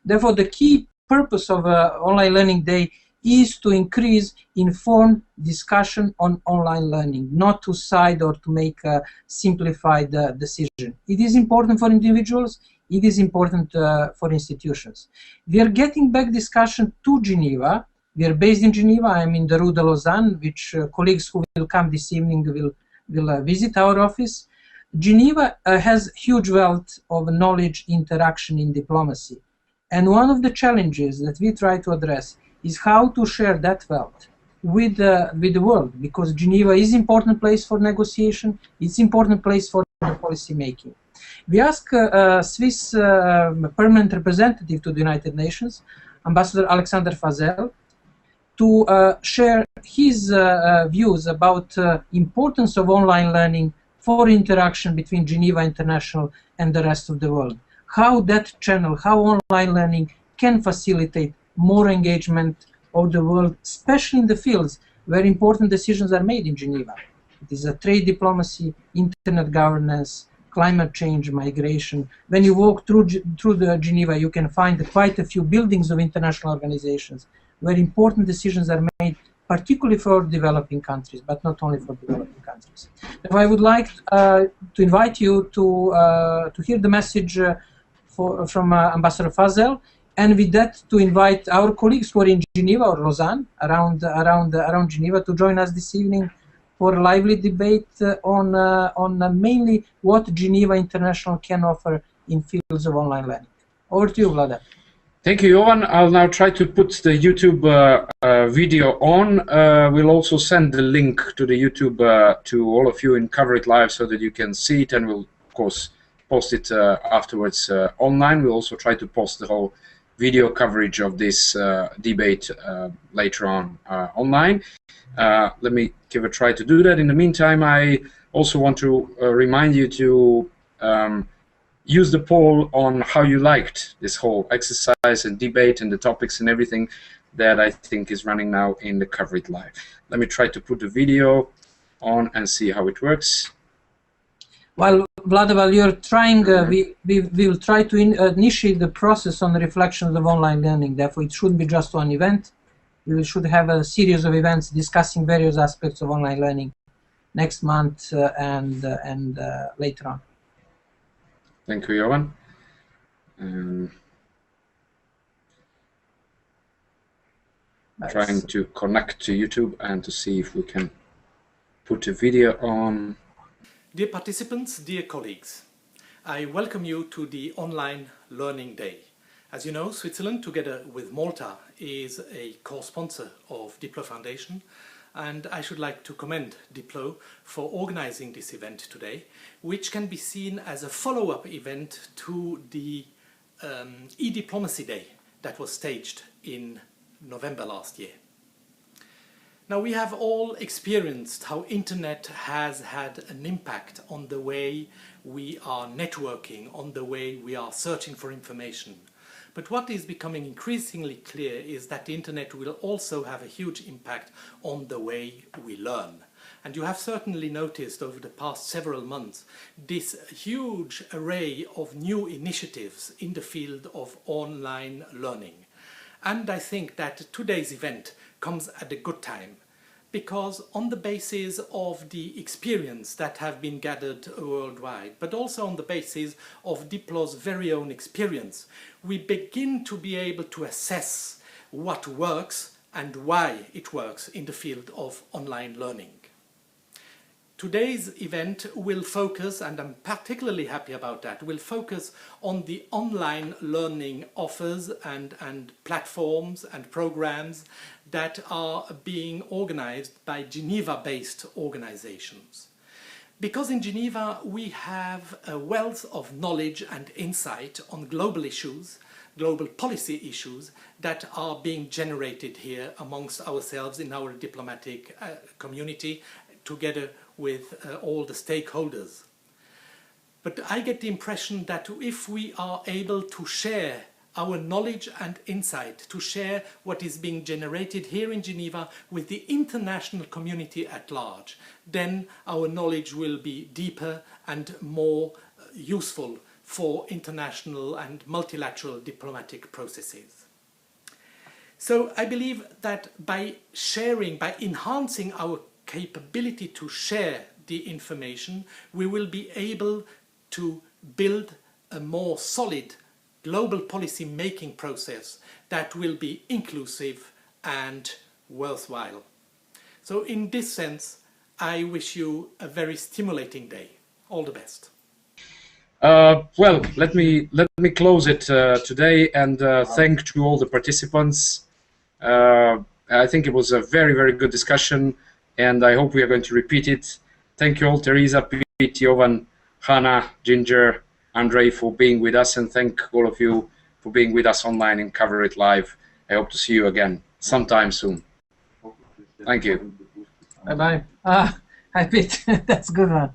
Therefore, the key purpose of online learning day is to increase informed discussion on online learning, not to side or to make a simplified decision. It is important for individuals, it is important for institutions. We are getting back discussion to Geneva. We are based in Geneva. I am in the Rue de Lausanne, which colleagues who will come this evening will visit our office. Geneva has huge wealth of knowledge interaction in diplomacy. And one of the challenges that we try to address is how to share that wealth with the world, because Geneva is an important place for negotiation, it's an important place for policy making. We ask Swiss permanent representative to the United Nations, Ambassador Alexander Fazel, to share his views about importance of online learning for interaction between Geneva International and the rest of the world. How that channel, how online learning can facilitate more engagement of the world, especially in the fields where important decisions are made in Geneva. It is a trade diplomacy, internet governance, climate change, migration. When you walk through the Geneva, you can find quite a few buildings of international organizations where important decisions are made, particularly for developing countries, but not only for developing countries. Now, I would like to invite you to hear the message from Ambassador Fazel, and with that to invite our colleagues who are in Geneva or Lausanne, around Geneva, to join us this evening for a lively debate on mainly what Geneva International can offer in fields of online learning. Over to you, Vlada. Thank you, Jovan. I'll now try to put the YouTube video on. We'll also send the link to the YouTube to all of you and cover it live so that you can see it, and we'll, of course, post it afterwards online. We'll also try to post the whole video coverage of this debate later on online. Let me give a try to do that. In the meantime, I also want to remind you to use the poll on how you liked this whole exercise and debate and the topics and everything that I think is running now in the Cover It Live. Let me try to put the video on and see how it works. While Vlad, while you're trying, we will try to initiate the process on the reflections of online learning. Therefore, it shouldn't be just one event. We should have a series of events discussing various aspects of online learning next month and later on. Thank you, Jovan. Trying to connect to YouTube and to see if we can put a video on. Dear participants, dear colleagues, I welcome you to the Online Learning Day. As you know, Switzerland, together with Malta, is a co-sponsor of DiploFoundation, and I should like to commend Diplo for organizing this event today, which can be seen as a follow-up event to the eDiplomacy Day that was staged in November last year. Now, we have all experienced how internet has had an impact on the way we are networking, on the way we are searching for information. But what is becoming increasingly clear is that the internet will also have a huge impact on the way we learn. And you have certainly noticed over the past several months this huge array of new initiatives in the field of online learning. And I think that today's event comes at a good time, because on the basis of the experience that have been gathered worldwide, but also on the basis of Diplo's very own experience, we begin to be able to assess what works and why it works in the field of online learning. Today's event will focus, and I'm particularly happy about that, will focus on the online learning offers and platforms and programs that are being organized by Geneva-based organizations. Because in Geneva we have a wealth of knowledge and insight on global issues, global policy issues that are being generated here amongst ourselves in our diplomatic community, together with all the stakeholders. But I get the impression that if we are able to share our knowledge and insight, to share what is being generated here in Geneva with the international community at large, then our knowledge will be deeper and more useful for international and multilateral diplomatic processes. So I believe that by sharing, by enhancing our capability to share the information, we will be able to build a more solid global policy making process that will be inclusive and worthwhile. So in this sense, I wish you a very stimulating day. All the best. Well, let me close it today and thank to all the participants. I think it was a very, very good discussion, and I hope we are going to repeat it. Thank you all, Teresa, Pete, Jovan, Hannah, Ginger, Andre, for being with us, and thank all of you for being with us online and Cover It Live. I hope to see you again sometime soon. Thank you. Bye-bye. Hi, Pete. That's a good one.